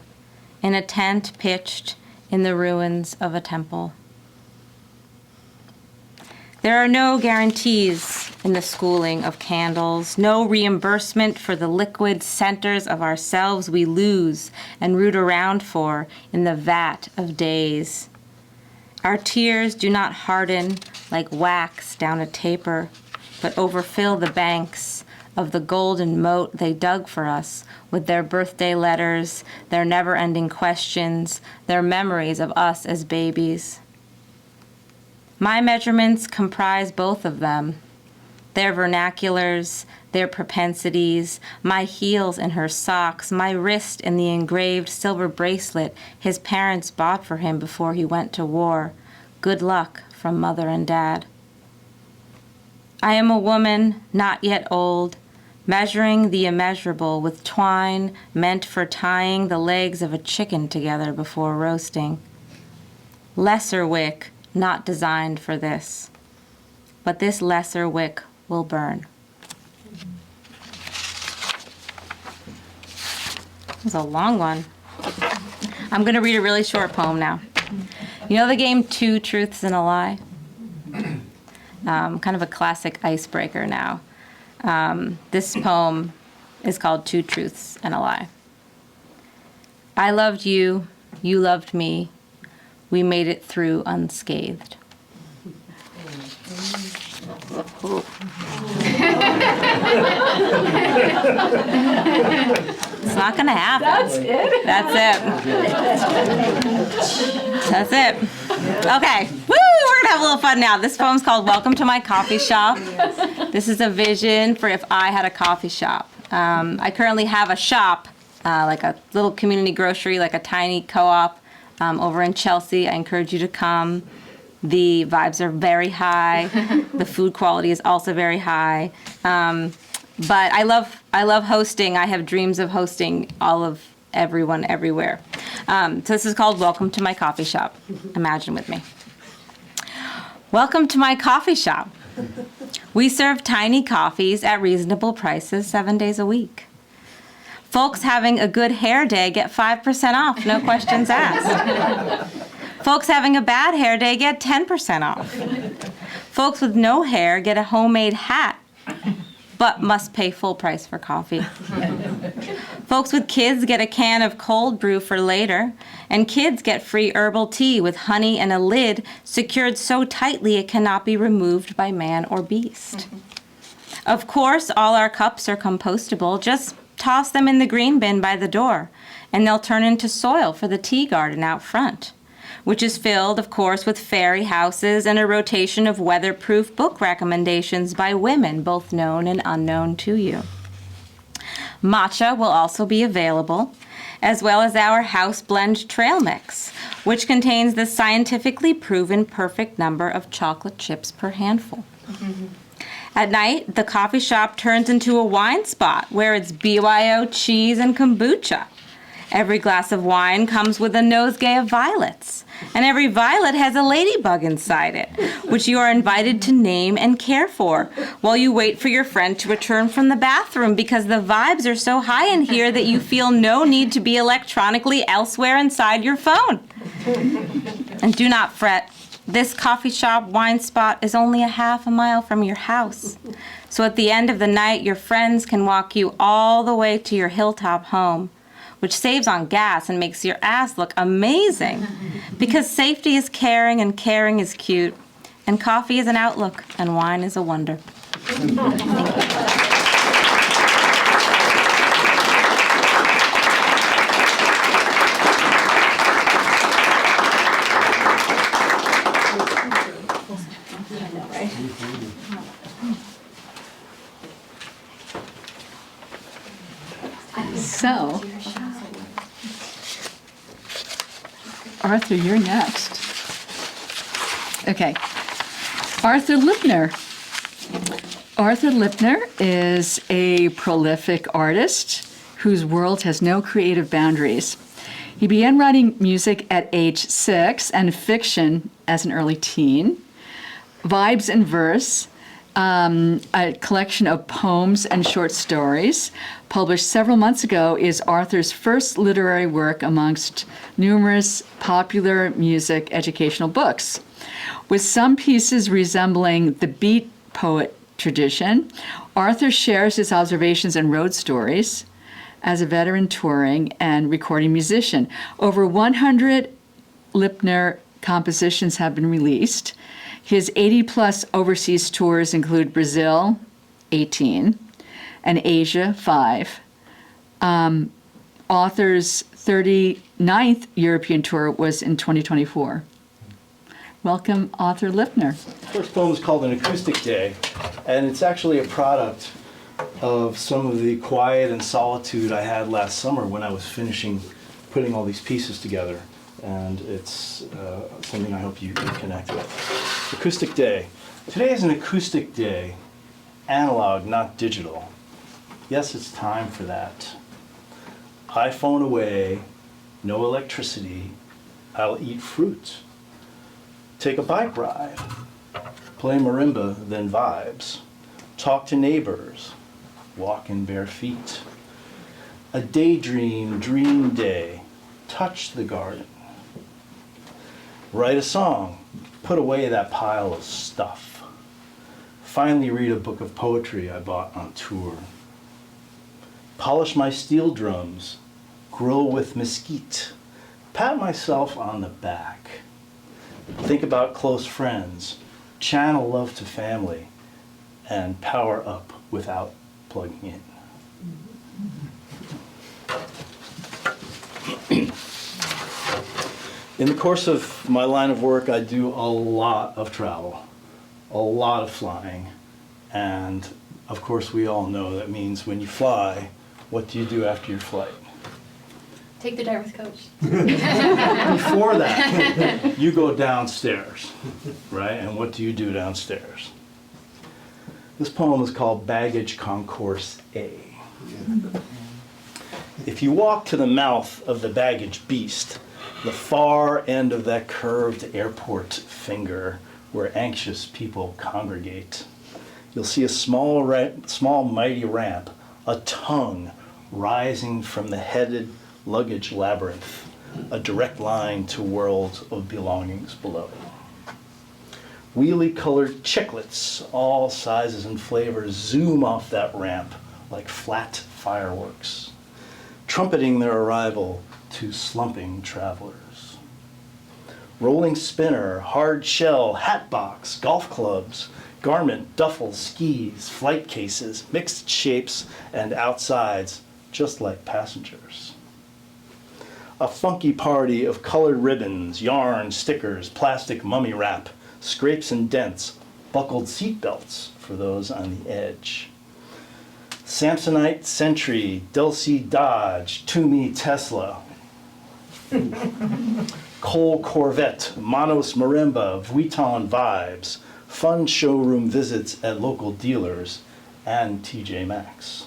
in a tent pitched in the ruins of a temple. There are no guarantees in the schooling of candles, no reimbursement for the liquid centers of ourselves we lose and root around for in the vat of days. Our tears do not harden like wax down a taper, but overfill the banks of the golden moat they dug for us with their birthday letters, their never-ending questions, their memories of us as babies. My measurements comprise both of them, their vernaculars, their propensities, my heels in her socks, my wrist in the engraved silver bracelet his parents bought for him before he went to war. Good luck from Mother and Dad. I am a woman, not yet old, measuring the immeasurable with twine meant for tying the legs of a chicken together before roasting. Lesser wick, not designed for this, but this lesser wick will burn. It was a long one. I'm going to read a really short poem now. You know the game 2 Truths and a Lie? Kind of a classic icebreaker now. This poem is called 2 Truths and a Lie. I loved you, you loved me, we made it through unscathed. It's not gonna happen. That's it. That's it. Okay. Woo! We're gonna have a little fun now. This poem's called Welcome to My Coffee Shop. This is a vision for if I had a coffee shop. I currently have a shop, like a little community grocery, like a tiny co-op over in Chelsea. I encourage you to come. The vibes are very high. The food quality is also very high. But I love hosting. I have dreams of hosting all of everyone everywhere. So this is called Welcome to My Coffee Shop. Imagine with me. Welcome to my coffee shop. We serve tiny coffees at reasonable prices 7 days a week. Folks having a good hair day get 5% off, no questions asked. Folks having a bad hair day get 10% off. Folks with no hair get a homemade hat, but must pay full price for coffee. Folks with kids get a can of cold brew for later, and kids get free herbal tea with honey and a lid secured so tightly it cannot be removed by man or beast. Of course, all our cups are compostable. Just toss them in the green bin by the door, and they'll turn into soil for the tea garden out front, which is filled, of course, with fairy houses and a rotation of weatherproof book recommendations by women, both known and unknown to you. Matcha will also be available, as well as our house blend trail mix, which contains the scientifically proven perfect number of chocolate chips per handful. At night, the coffee shop turns into a wine spot where it's BYO cheese and kombucha. Every glass of wine comes with a nosegay of violets, and every violet has a ladybug inside it, which you are invited to name and care for while you wait for your friend to return from the bathroom, because the vibes are so high in here that you feel no need to be electronically elsewhere inside your phone. And do not fret. This coffee shop wine spot is only a half a mile from your house. So at the end of the night, your friends can walk you all the way to your hilltop home, which saves on gas and makes your ass look amazing. Because safety is caring and caring is cute. And coffee is an outlook and wine is a wonder. Thank you. So, Arthur, you're next. Okay. Arthur Lipner. Arthur Lipner is a prolific artist whose world has no creative boundaries. He began writing music at age 6 and fiction as an early teen. Vibes and Verse, a collection of poems and short stories, published several months ago, is Arthur's first literary work amongst numerous popular music educational books. With some pieces resembling the beat poet tradition, Arthur shares his observations and road stories as a veteran touring and recording musician. Over 100 Lipner compositions have been released. His 80-plus overseas tours include Brazil, 18, and Asia, 5. Author's 39th European tour was in 2024. Welcome, Arthur Lipner. First poem is called An Acoustic Day, and it's actually a product of some of the quiet and solitude I had last summer when I was finishing putting all these pieces together. And it's something I hope you can connect with. Acoustic Day. Today is an acoustic day, analog, not digital. Yes, it's time for that. iPhone away, no electricity, I'll eat fruit. Take a bike ride, play marimba, then vibes. Talk to neighbors, walk in bare feet. A daydream, dream day, touch the garden. Write a song, put away that pile of stuff. Finally read a book of poetry I bought on tour. Polish my steel drums, grill with mesquite. Pat myself on the back. Think about close friends, channel love to family, and power up without plugging in. In the course of my line of work, I do a lot of travel, a lot of flying, and of course we all know that means when you fly, what do you do after your flight? Take the driver's coach. Before that, you go downstairs, right? And what do you do downstairs? This poem is called Baggage Concourse A. If you walk to the mouth of the baggage beast, the far end of that curved airport finger where anxious people congregate, you'll see a small mighty ramp, a tongue rising from the headed luggage labyrinth, a direct line to worlds of belongings below. Wheelie colored chiclets, all sizes and flavors, zoom off that ramp like flat fireworks, trumpeting their arrival to slumping travelers. Rolling spinner, hard shell, hat box, golf clubs Garment, duffels, skis, flight cases, mixed shapes and outsides, just like passengers. A funky party of colored ribbons, yarn, stickers, plastic mummy wrap, scrapes and dents, buckled seat belts for those on the edge. Samsonite Sentry, Dulce Dodge, Toomey Tesla, Cole Corvette, Manos Marimba, Vuitton Vibes, fun showroom visits at local dealers, and TJ Maxx.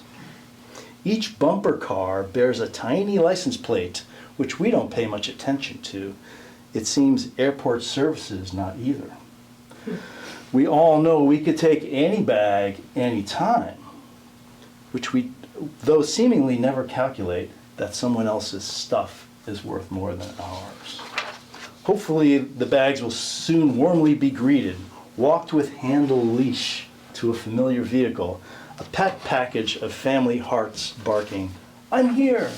Each bumper car bears a tiny license plate, which we don't pay much attention to. It seems airport services not either. We all know we could take any bag, anytime, which we, though seemingly never calculate that someone else's stuff is worth more than ours. Hopefully the bags will soon warmly be greeted, walked with handle leash to a familiar vehicle, a pet package of family hearts barking, "I'm here."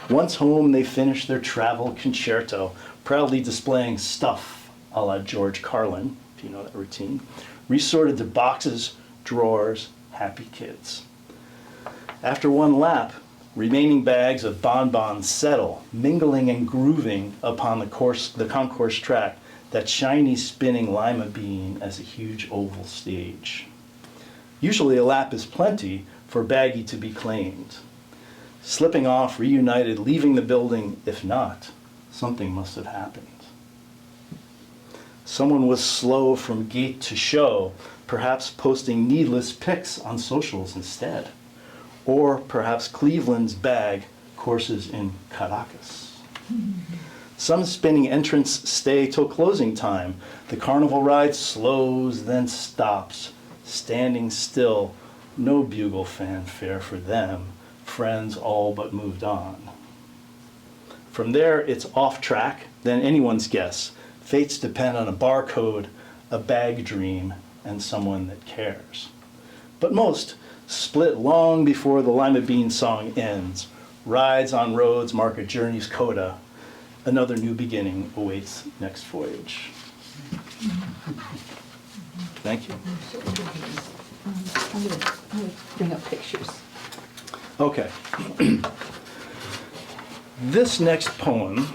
Once home, they finish their travel concerto, proudly displaying stuff a la George Carlin, if you know that routine, resorted to boxes, drawers, happy kids. After one lap, remaining bags of bonbons settle, mingling and grooving upon the concourse track, that shiny spinning lima bean as a huge oval stage. Usually a lap is plenty for baggie to be claimed. Slipping off, reunited, leaving the building, if not, something must have happened. Someone was slow from gate to show, perhaps posting needless pics on socials instead. Or perhaps Cleveland's bag courses in Caracas. Some spinning entrants stay till closing time. The carnival ride slows, then stops, standing still. No bugle fanfare for them. Friends all but moved on. From there, it's off track, then anyone's guess. Fates depend on a barcode, a bag dream, and someone that cares. But most split long before the Lima Bean song ends. Rides on roads mark a journey's coda. Another new beginning awaits next voyage. Thank you. I'm gonna bring up pictures. Okay. This next poem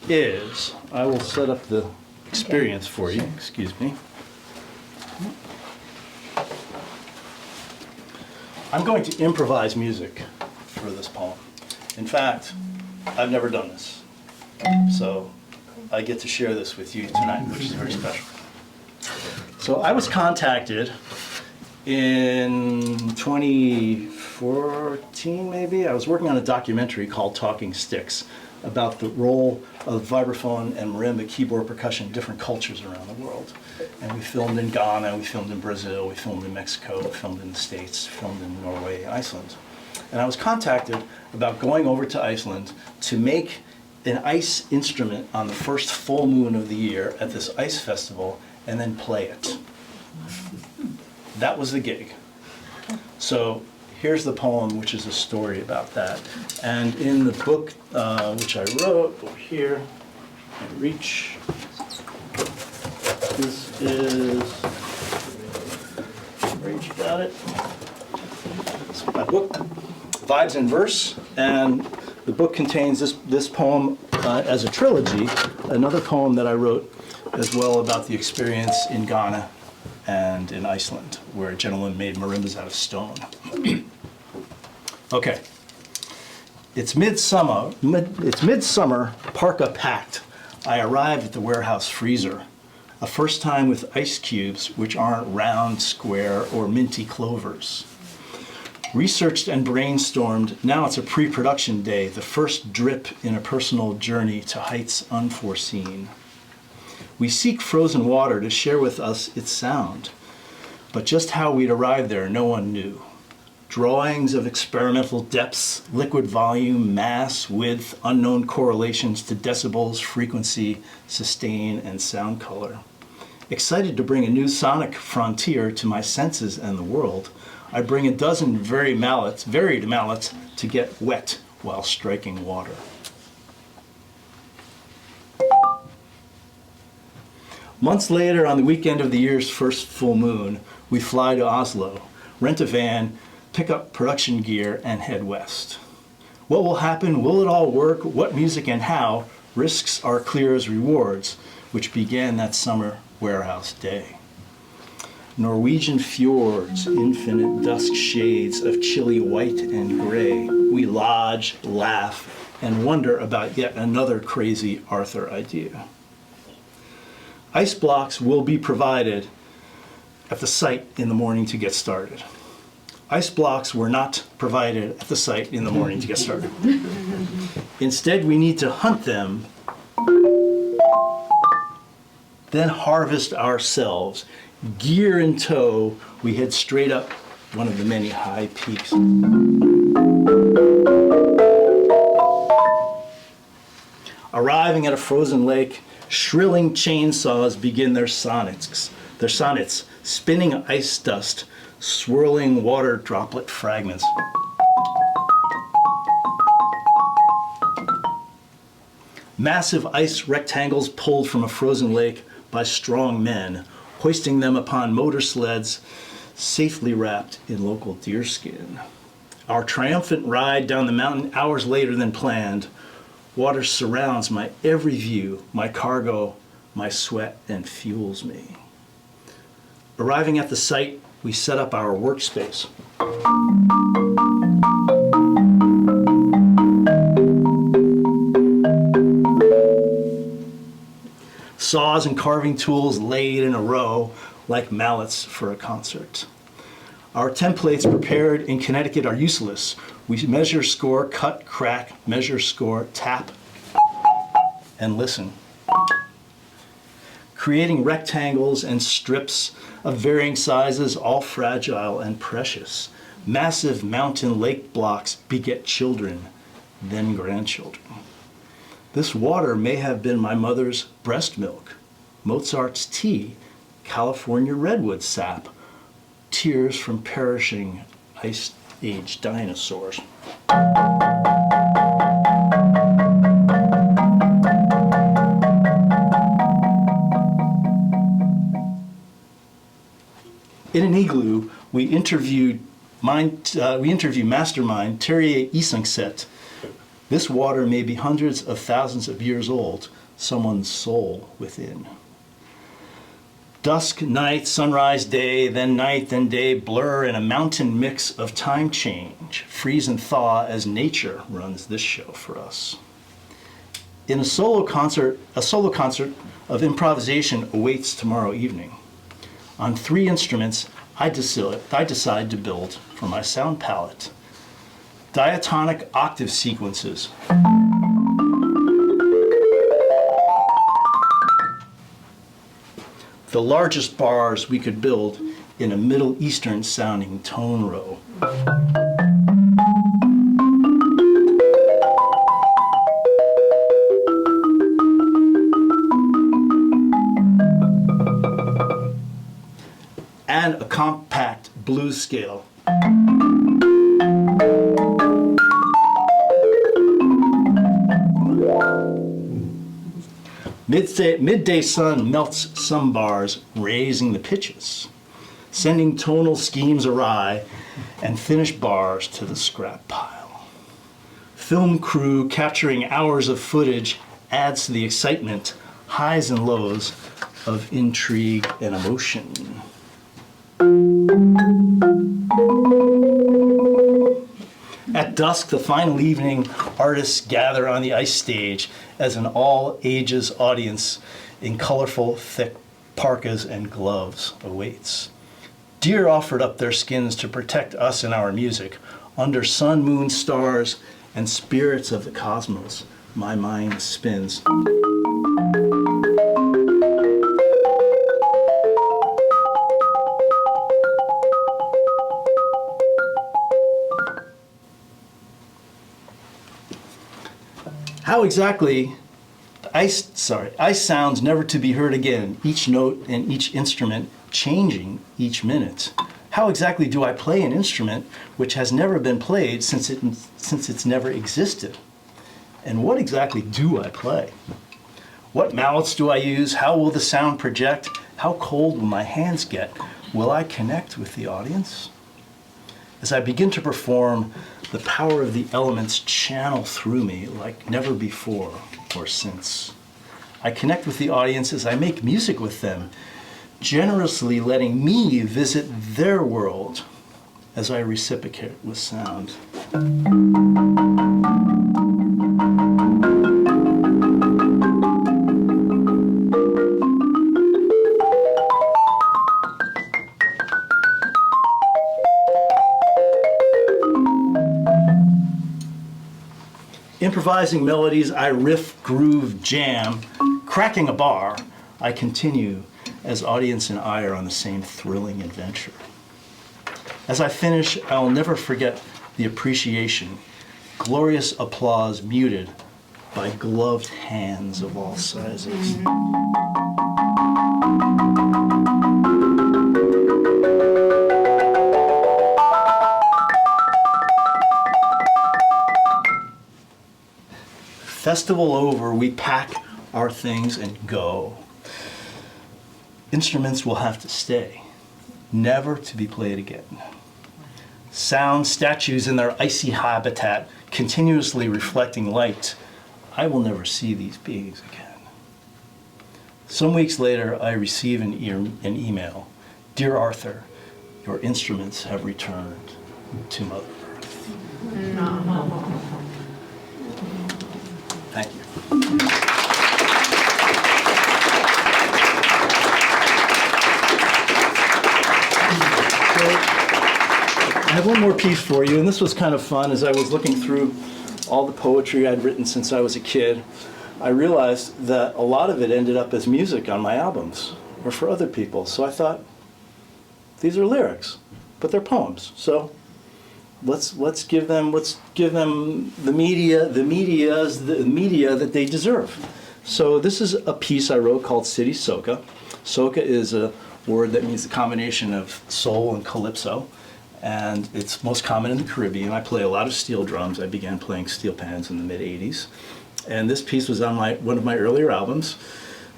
is, I will set up the experience for you, excuse me. I'm going to improvise music for this poem. In fact, I've never done this. So I get to share this with you tonight, which is very special. So I was contacted in 2014, maybe. I was working on a documentary called Talking Sticks about the role of vibraphone and marimba keyboard percussion in different cultures around the world. And we filmed in Ghana, we filmed in Brazil, we filmed in Mexico, we filmed in the States, filmed in Norway, Iceland. And I was contacted about going over to Iceland to make an ice instrument on the first full moon of the year at this ice festival and then play it. That was the gig. So here's the poem, which is a story about that. And in the book, which I wrote over here, and reach, this is, Rach got it. It's my book, Vibes in Verse, and the book contains this poem as a trilogy, another poem that I wrote as well about the experience in Ghana and in Iceland, where a gentleman made marimbas out of stone. Okay. It's midsummer, parka packed. I arrive at the warehouse freezer. A first time with ice cubes, which aren't round, square, or minty clovers. Researched and brainstormed, now it's a pre-production day, the first drip in a personal journey to heights unforeseen. We seek frozen water to share with us its sound, but just how we'd arrive there, no one knew. Drawings of experimental depths, liquid volume, mass, width, unknown correlations to decibels, frequency, sustain, and sound color. Excited to bring a new sonic frontier to my senses and the world, I bring a dozen varied mallets to get wet while striking water. Months later, on the weekend of the year's first full moon, we fly to Oslo, rent a van, pick up production gear, and head west. What will happen? Will it all work? What music and how? Risks are clear as rewards, which began that summer warehouse day. Norwegian fjords, infinite dusk shades of chilly white and gray. We lodge, laugh, and wonder about yet another crazy Arthur idea. Ice blocks will be provided at the site in the morning to get started. Ice blocks were not provided at the site in the morning to get started. Instead, we need to hunt them, then harvest ourselves. Gear in tow, we head straight up one of the many high peaks. Arriving at a frozen lake, shrilling chainsaws begin their sonnets, spinning ice dust, swirling water droplet fragments. Massive ice rectangles pulled from a frozen lake by strong men, hoisting them upon motor sleds, safely wrapped in local deerskin. Our triumphant ride down the mountain hours later than planned. Water surrounds my every view, my cargo, my sweat, and fuels me. Arriving at the site, we set up our workspace. Saws and carving tools laid in a row like mallets for a concert. Our templates prepared in Connecticut are useless. We measure, score, cut, crack, measure, score, tap, and listen. Creating rectangles and strips of varying sizes, all fragile and precious. Massive mountain lake blocks beget children, then grandchildren. This water may have been my mother's breast milk, Mozart's tea, California redwood sap, tears from perishing ice age dinosaurs. In an igloo, we interview mastermind Terje Isungset. This water may be hundreds of thousands of years old, someone's soul within. Dusk, night, sunrise, day, then night, then day blur in a mountain mix of time change, freeze and thaw as nature runs this show for us. In a solo concert of improvisation awaits tomorrow evening. On 3 instruments, I decide to build for my sound palette. Diatonic octave sequences. The largest bars we could build in a Middle Eastern sounding tone row. And a compact blues scale. Midday sun melts some bars, raising the pitches, sending tonal schemes awry, and finished bars to the scrap pile. Film crew capturing hours of footage adds to the excitement, highs and lows of intrigue and emotion. At dusk, the final evening, artists gather on the ice stage as an all-ages audience in colorful, thick parkas and gloves awaits. Deer offered up their skins to protect us and our music. Under sun, moon, stars, and spirits of the cosmos, my mind spins. How exactly, ice sounds never to be heard again, each note and each instrument changing each minute. How exactly do I play an instrument which has never been played since it's never existed? And what exactly do I play? What mallets do I use? How will the sound project? How cold will my hands get? Will I connect with the audience? As I begin to perform, the power of the elements channel through me like never before or since. I connect with the audience as I make music with them, generously letting me visit their world as I reciprocate with sound. Improvising melodies, I riff, groove, jam, cracking a bar. I continue as audience and I are on the same thrilling adventure. As I finish, I'll never forget the appreciation, glorious applause muted by gloved hands of all sizes. Festival over, we pack our things and go. Instruments will have to stay, never to be played again. Sound statues in their icy habitat, continuously reflecting light. I will never see these beings again. Some weeks later, I receive an email. Dear Arthur, your instruments have returned to Mother Earth. Thank you. I have one more piece for you, and this was kind of fun. As I was looking through all the poetry I'd written since I was a kid, I realized that a lot of it ended up as music on my albums or for other people. So I thought, these are lyrics, but they're poems. So let's give them the media that they deserve. So this is a piece I wrote called City Soca. Soca is a word that means the combination of soul and calypso, and it's most common in the Caribbean. I play a lot of steel drums. I began playing steel pans in the mid-'80s. And this piece was on one of my earlier albums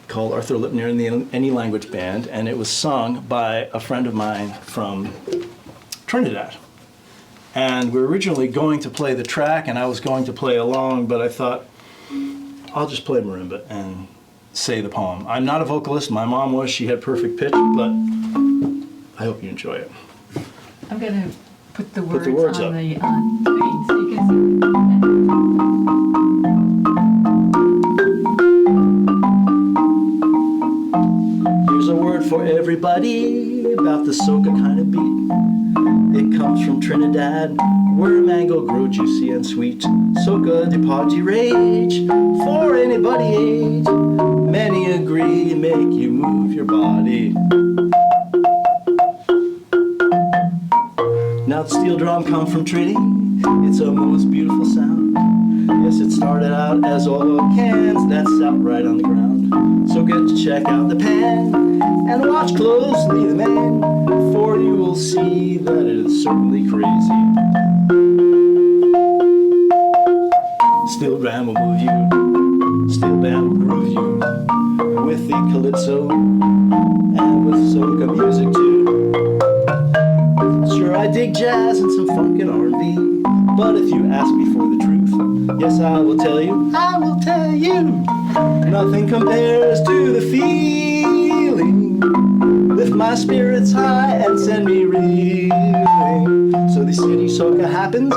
called Arthur Lipner and the Any Language Band, and it was sung by a friend of mine from Trinidad. And we were originally going to play the track, and I was going to play along, but I thought, I'll just play marimba and say the poem. I'm not a vocalist. My mom was. She had perfect pitch, but I hope you enjoy it. I'm going to put the Put words, the words on up. the screen so you can see. Here's a word for everybody about the soca kind of beat. It comes from Trinidad, where mango grow juicy and sweet. Soca de party rage for anybody age. Many agree make you move your body. Now the steel drum come from Trinity. It's a most beautiful sound. Yes, it started out as oil cans that's out right on the ground. So get to check out the pan and watch closely the man, for you will see that it is certainly crazy. Steel band will move you, steel band will groove you, with the calypso and with soca music too. Sure, I dig jazz and some funk and R&B, but if you ask me for the truth, yes, I will tell you, nothing compares to the feeling. Lift my spirits high and send me reeling. So the city soca happens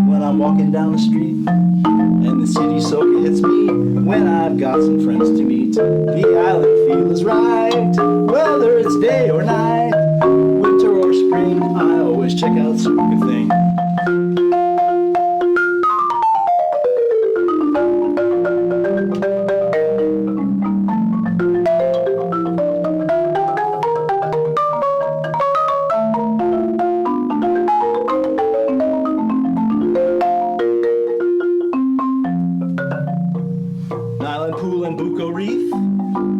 when I'm walking down the street, and the city soca hits me when I've got some friends to meet. The island feel is right, whether it's day or night, winter or spring, I always check out soca thing. Island Pool and Bucco Reef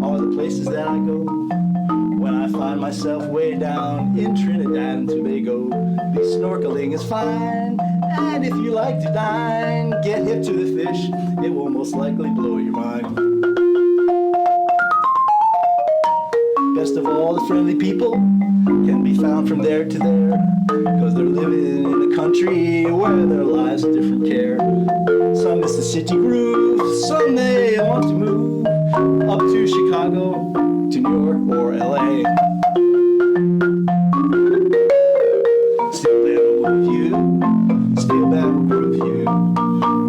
are the places that I go when I find myself way down in Trinidad and Tobago. The snorkeling is fine, and if you like to dine, get hip to the fish, it will most likely blow your mind. Best of all, the friendly people can be found from there to there, because they're living in a country where their lives have different care. Some miss the city groove, some they want to move up to Chicago, to New York or LA. Steel band will groove you, steel band will groove you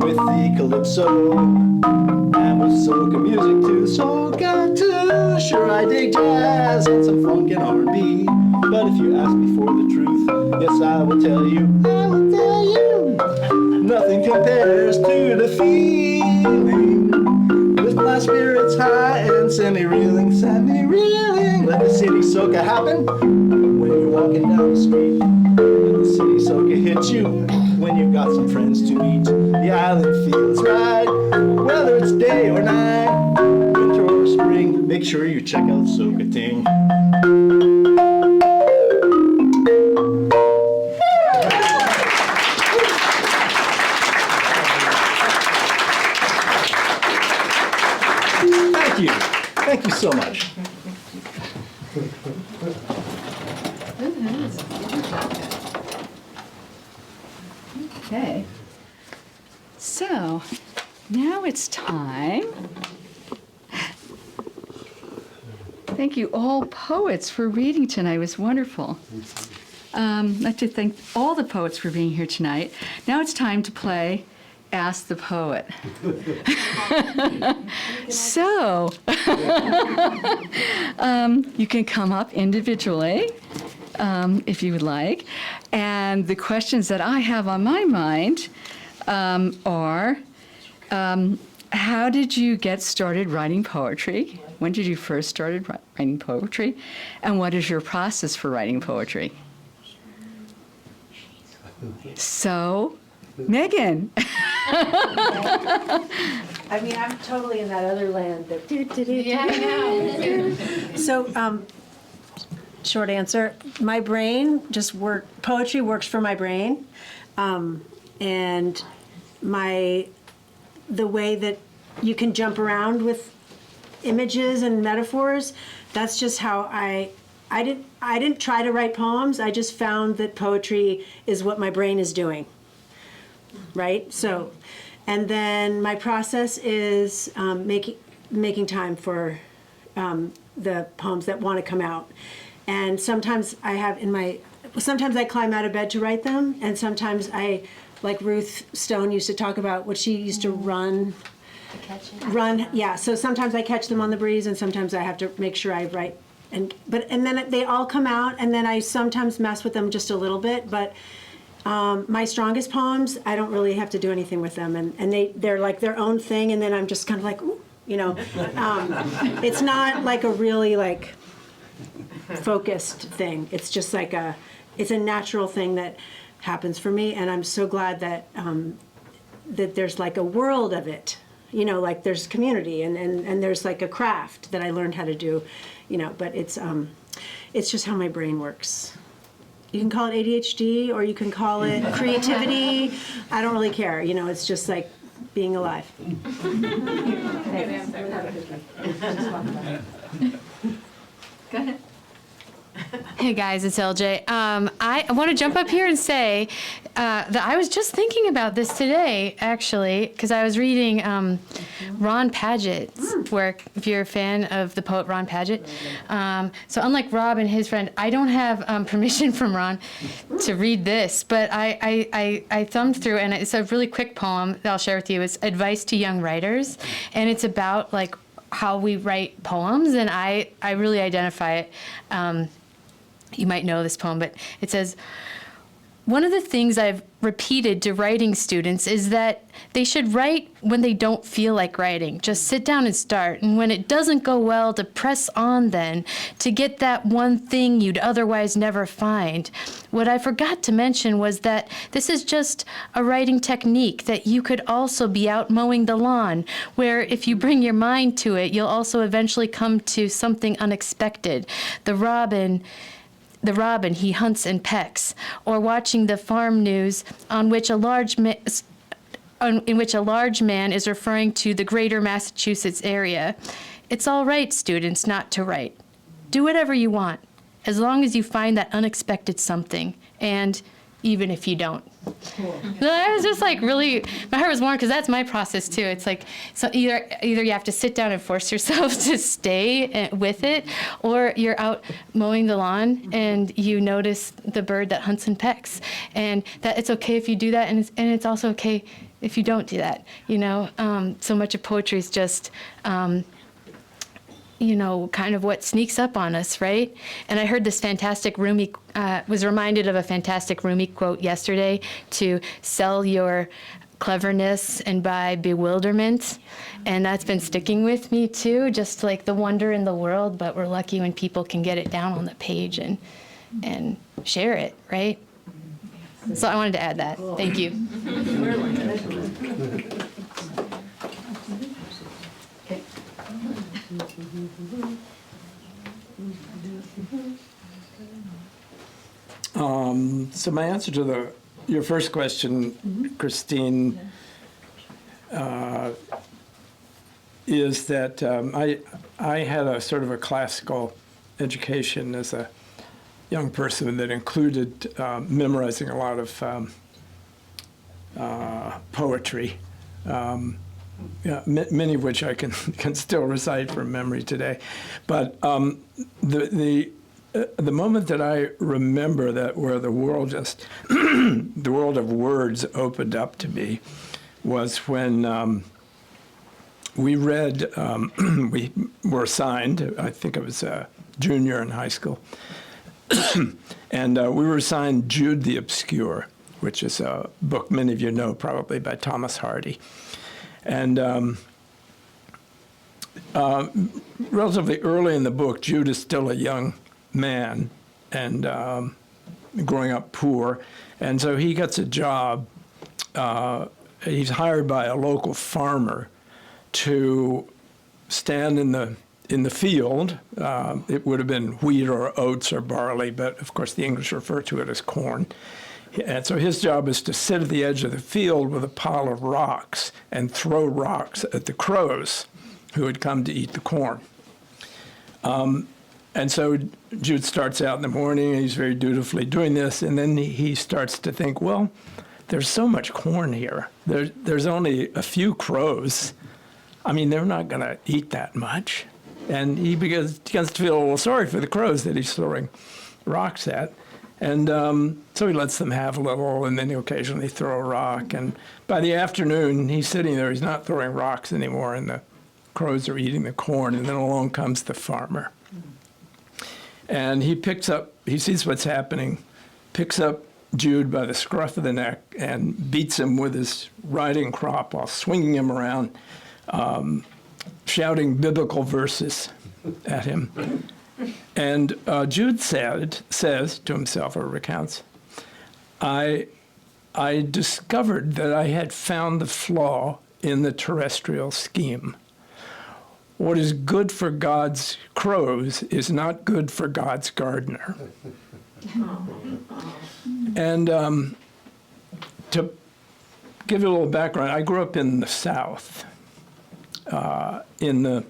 with the calypso and with soca music too. Soca too, sure I dig jazz and some funk and R&B, but if you ask me for the truth, yes I will tell you, nothing compares to the feeling. Lift my spirits high and send me reeling, let the city soca happen when you're walking down the street. Let the city soca hit you when you've got some friends to meet. The island feels right, whether it's day or night, winter or spring, make sure you check out Soca Ting. Thank you so much. Okay. So now it's time. Thank you all poets for reading tonight. It was wonderful. I'd like to thank all the poets for being here tonight. Now it's time to play Ask the Poet. So, you can come up individually if you would like. And the questions that I have on my mind are, how did you get started writing poetry? When did you first started writing poetry? And what is your process for writing poetry? So, Megan. I mean, I'm totally in that other land. Yeah, I know. So, short answer, my brain poetry works for my brain. And the way that you can jump around with images and metaphors, that's just how I didn't try to write poems. I just found that poetry is what my brain is doing. Right? So, and then my process is making time for the poems that want to come out. And sometimes sometimes I climb out of bed to write them, and sometimes like Ruth Stone used to talk about what she used to run, yeah. So sometimes I catch them on the breeze, and sometimes I have to make sure I write. And then they all come out, and then I sometimes mess with them just a little bit, but my strongest poems, I don't really have to do anything with them, and they're like their own thing, and then I'm just kind of like, ooh, it's not like a really like focused thing. It's just like it's a natural thing that happens for me, and I'm so glad that that there's like a world of it, like there's community and there's like a craft that I learned how to do, but it's just how my brain works. You can call it ADHD or you can call it creativity. I don't really care. It's just like being alive. Go ahead. Hey guys, it's LJ. I want to jump up here and say that I was just thinking about this today, actually, because I was reading Ron Padgett's work, if you're a fan of the poet Ron Padgett. So unlike Rob and his friend, I don't have permission from Ron to read this, but I thumbed through, and it's a really quick poem that I'll share with you. It's Advice to Young Writers, and it's about like how we write poems, and I really identify it. You might know this poem, but it says, one of the things I've repeated to writing students is that they should write when they don't feel like writing. Just sit down and start. And when it doesn't go well, to press on then, to get that one thing you'd otherwise never find. What I forgot to mention was that this is just a writing technique that you could also be out mowing the lawn, where if you bring your mind to it, you'll also eventually come to something unexpected. The robin, he hunts and pecks, or watching the farm news in which a large man is referring to the greater Massachusetts area. It's all right, students, not to write. do whatever you want, as long as you find that unexpected something, and even if you don't. No, I was just like really, my heart was warm because that's my process too. It's like, so either you have to sit down and force yourself to stay with it, or you're out mowing the lawn and you notice the bird that hunts and pecks, and that it's okay if you do that, and it's also okay if you don't do that. You know, so much of poetry is just, you know, kind of what sneaks up on us, right? And I heard this fantastic Rumi, was reminded of a fantastic Rumi quote yesterday, to sell your cleverness and buy bewilderment. And that's been sticking with me too, just like the wonder in the world, but we're lucky when people can get it down on the page and share it, right? So I wanted to add that. Thank you. So my answer to your first question, Christine, is that I had a sort of a classical education as a young person that included memorizing a lot of poetry. Yeah, many of which I can still recite from memory today, but the moment that I remember that where the world just the world of words opened up to me was when we read. We were assigned. I think I was a junior in high school, and we were assigned Jude the Obscure, which is a book many of you know probably by Thomas Hardy. And relatively early in the book, Jude is still a young man and growing up poor. And so he gets a job. He's hired by a local farmer to stand in the field. It would have been wheat or oats or barley, but of course the English refer to it as corn. And so his job is to sit at the edge of the field with a pile of rocks and throw rocks at the crows who had come to eat the corn. And so Jude starts out in the morning, and he's very dutifully doing this, and then he starts to think, well, there's so much corn here. There's only a few crows. I mean, they're not going to eat that much. And he begins to feel a little sorry for the crows that he's throwing rocks at. And so he lets them have a little, and then he occasionally throw a rock. And by the afternoon, he's sitting there. He's not throwing rocks anymore, and the crows are eating the corn. And then along comes the farmer. And he sees what's happening, picks up Jude by the scruff of the neck and beats him with his riding crop while swinging him around, shouting biblical verses at him. And Jude says to himself, or recounts, I discovered that I had found the flaw in the terrestrial scheme. What is good for God's crows is not good for God's gardener. And to give you a little background, I grew up in the South in the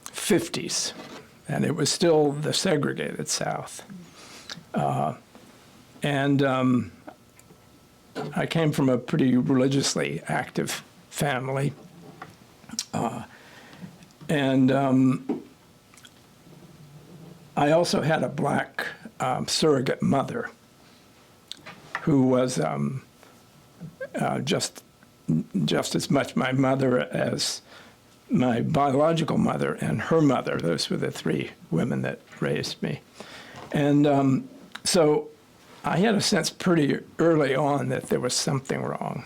50s. And it was still the segregated South. And I came from a pretty religiously active family. And I also had a black surrogate mother who was just as much my mother as my biological mother and her mother. Those were the three women that raised me. And so I had a sense pretty early on that there was something wrong.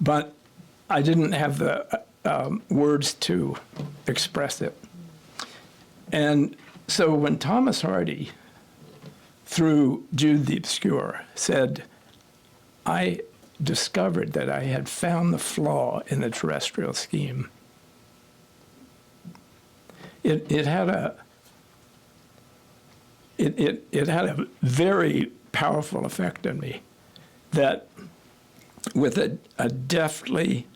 But I didn't have the words to express it. And so when Thomas Hardy, through Jude the Obscure, said, I discovered that I had found the flaw in the terrestrial scheme, it had a very powerful effect on me, that with a deftly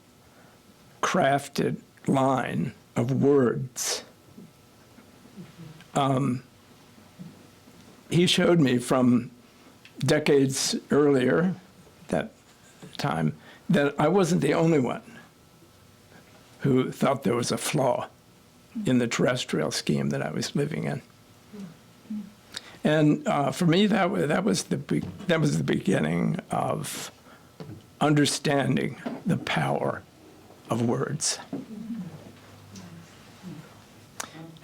crafted line of words, he showed me from decades earlier, that time, that I wasn't the only one who thought there was a flaw in the terrestrial scheme that I was living in. And for me, that was the beginning of understanding the power of words.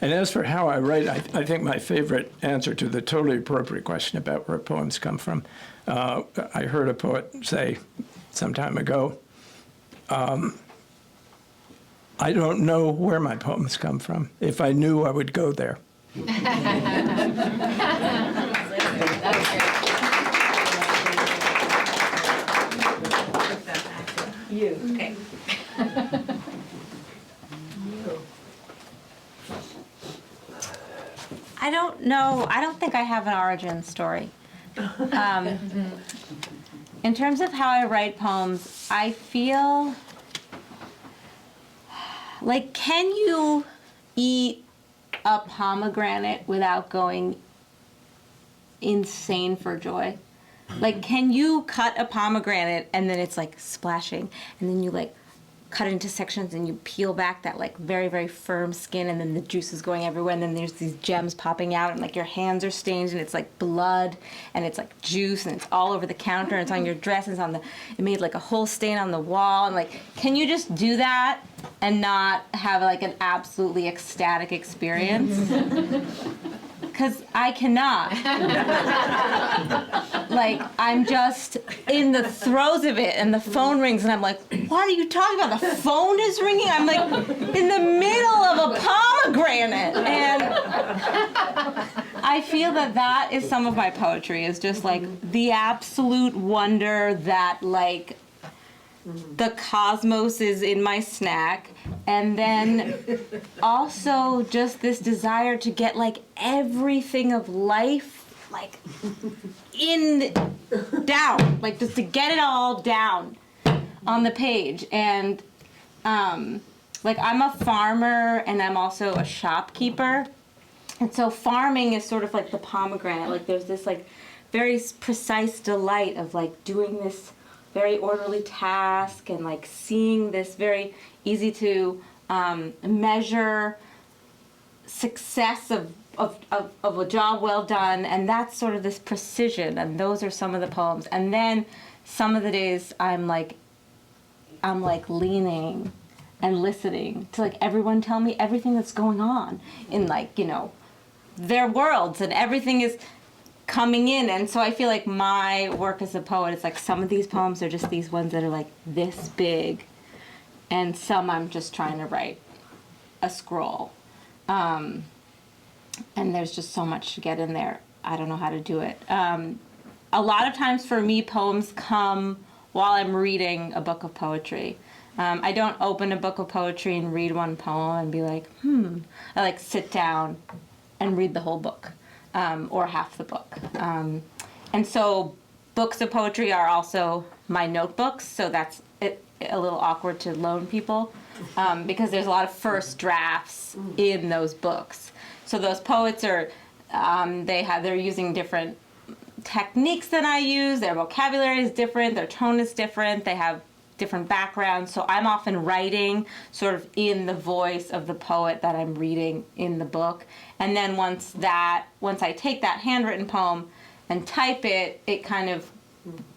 And as for how I write, I think my favorite answer to the totally appropriate question about where poems come from, I heard a poet say some time ago, I don't know where my poems come from. If I knew, I would go there. Okay. I don't know. I don't think I have an origin story. In terms of how I write poems, I feel like, can you eat a pomegranate without going insane for joy? Like, can you cut a pomegranate and then it's like splashing, and then you like cut it into sections and you peel back that like very, very firm skin, and then the juice is going everywhere, and then there's these gems popping out, and like your hands are stained, and it's like blood, and it's like juice, and it's all over the counter, and it's on your dress, and it made like a whole stain on the wall, and like, can you just do that and not have like an absolutely ecstatic experience? Because I cannot. Like, I'm just in the throes of it, and the phone rings, and I'm like, what are you talking about? The phone is ringing? I'm like in the middle of a pomegranate. And I feel that is some of my poetry, is just like the absolute wonder that like the cosmos is in my snack, and then also just this desire to get like everything of life like down, like just to get it all down on the page. And like, I'm a farmer and I'm also a shopkeeper, and so farming is sort of like the pomegranate. Like, there's this like very precise delight of like doing this very orderly task, and like seeing this very easy to measure success of a job well done, and that's sort of this precision, and those are some of the poems. And then some of the days I'm like leaning and listening to like everyone tell me everything that's going on in like, you know, their worlds, and everything is coming in. And so I feel like my work as a poet, it's like some of these poems are just these ones that are like this big, and some I'm just trying to write a scroll. And there's just so much to get in there. I don't know how to do it. A lot of times for me, poems come while I'm reading a book of poetry. I don't open a book of poetry and read one poem and be like, I like sit down and read the whole book. Or half the book. And so books of poetry are also my notebooks, so that's a little awkward to loan people, because there's a lot of first drafts in those books. So those poets are, they're using different techniques than I use, their vocabulary is different, their tone is different, they have different backgrounds, so I'm often writing sort of in the voice of the poet that I'm reading in the book. And then once I take that handwritten poem and type it, it kind of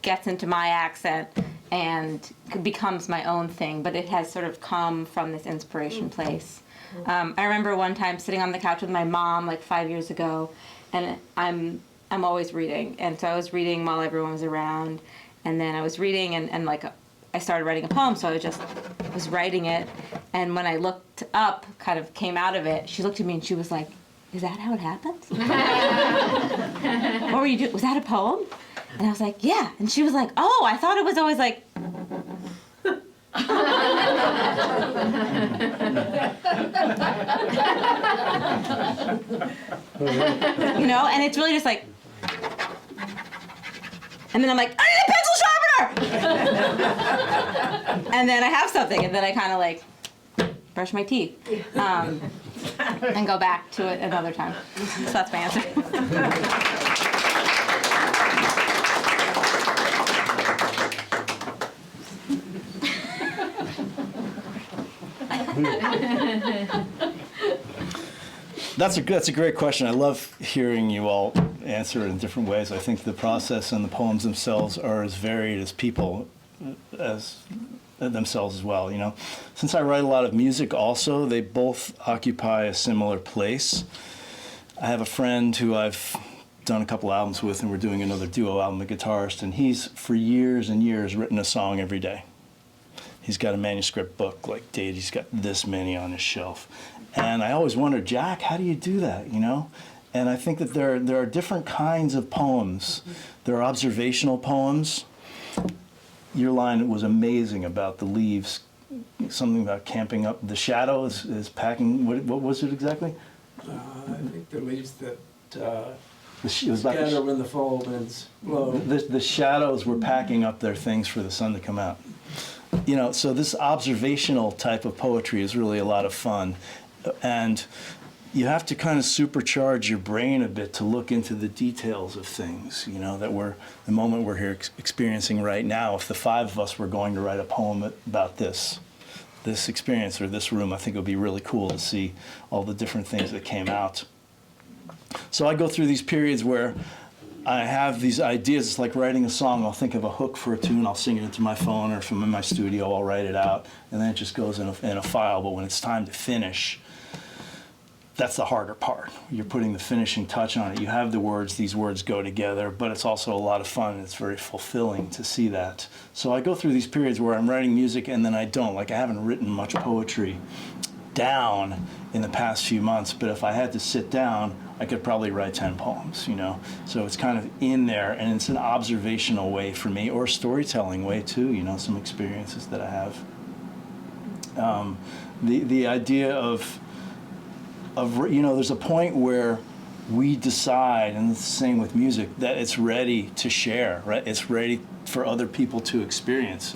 gets into my accent and becomes my own thing, but it has sort of come from this inspiration place. I remember one time sitting on the couch with my mom like 5 years ago, and I'm always reading, and so I was reading while everyone was around, and then I was reading and like I started writing a poem, so I was writing it, and when I looked up, kind of came out of it, she looked at me and she was like, "Is that how it happens?" What were you doing? Was that a poem? And I was like, "Yeah." And she was like, "Oh, I thought it was always like..." You know, and it's really just like, and then I'm like, "I need a pencil sharpener!" And then I have something, and then I kind of like brush my teeth. and go back to it another time. So that's my answer. That's a great question. I love hearing you all answer it in different ways. I think the process and the poems themselves are as varied as people as themselves as well. You know, since I write a lot of music, also they both occupy a similar place. I have a friend who I've done a couple albums with, and we're doing another duo album, a guitarist, and he's for years and years written a song every day. He's got a manuscript book like dated. He's got this many on his shelf. And I always wondered, Jack, how do you do that, you know? And I think that there are different kinds of poems. There are observational poems. Your line was amazing about the leaves, something about camping up. The shadow is packing, what was it exactly? I think the leaves that It was about scatter when the fall winds blow. the shadows were packing up their things for the sun to come out. You know, so this observational type of poetry is really a lot of fun. And you have to kind of supercharge your brain a bit to look into the details of things, you know, that the moment we're here experiencing right now. If the five of us were going to write a poem about this experience or this room, I think it would be really cool to see all the different things that came out. So I go through these periods where I have these ideas. It's like writing a song. I'll think of a hook for a tune. I'll sing it into my phone, or if I'm in my studio, I'll write it out, and then it just goes in a file. But when it's time to finish, that's the harder part. You're putting the finishing touch on it. You have the words. These words go together, but it's also a lot of fun. It's very fulfilling to see that. So I go through these periods where I'm writing music, and then I don't. Like, I haven't written much poetry down in the past few months, but if I had to sit down, I could probably write 10 poems, you know. So it's kind of in there, and it's an observational way for me, or a storytelling way too, you know, some experiences that I have. The idea of, you know, there's a point where we decide, and it's the same with music, that it's ready to share, right? It's ready for other people to experience.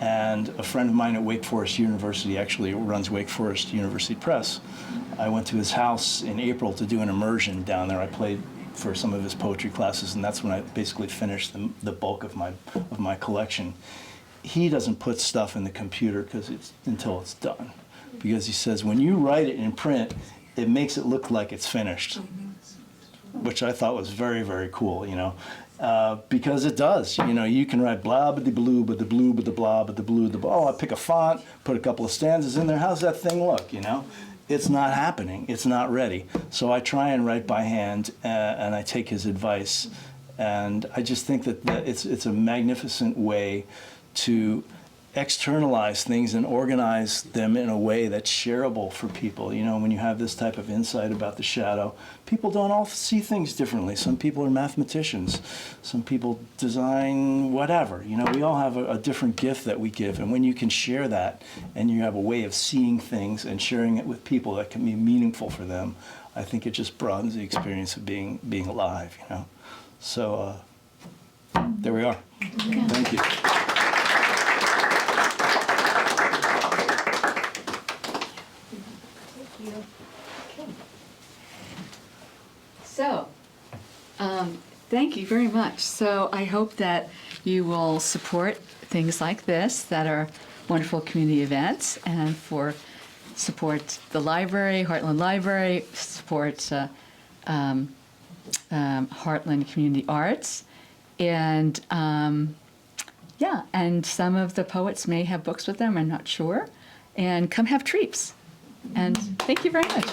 And a friend of mine at Wake Forest University, actually runs Wake Forest University Press, I went to his house in April to do an immersion down there. I played for some of his poetry classes, and that's when I basically finished the bulk of my collection. He doesn't put stuff in the computer until it's done, because he says when you write it in print, it makes it look like it's finished, which I thought was very, very cool, you know. Because it does, you know, you can write blah ba de blue but the blue but the blah but the blue the blah. Oh, I pick a font, put a couple of stanzas in there. How's that thing look? You know, it's not happening. It's not ready. So I try and write by hand, and I take his advice, and I just think that it's a magnificent way to externalize things and organize them in a way that's shareable for people. You know, when you have this type of insight about the shadow, people don't all see things differently. Some people are mathematicians, some people design whatever. You know, we all have a different gift that we give, and when you can share that and you have a way of seeing things and sharing it with people that can be meaningful for them, I think it just broadens the experience of being alive, you know. So there we are. Thank you. So, thank you very much. So I hope that you will support things like this that are wonderful community events, and support the library, Hartland Library, support Hartland Community Arts, and and some of the poets may have books with them, I'm not sure, and come have treats. And thank you very much.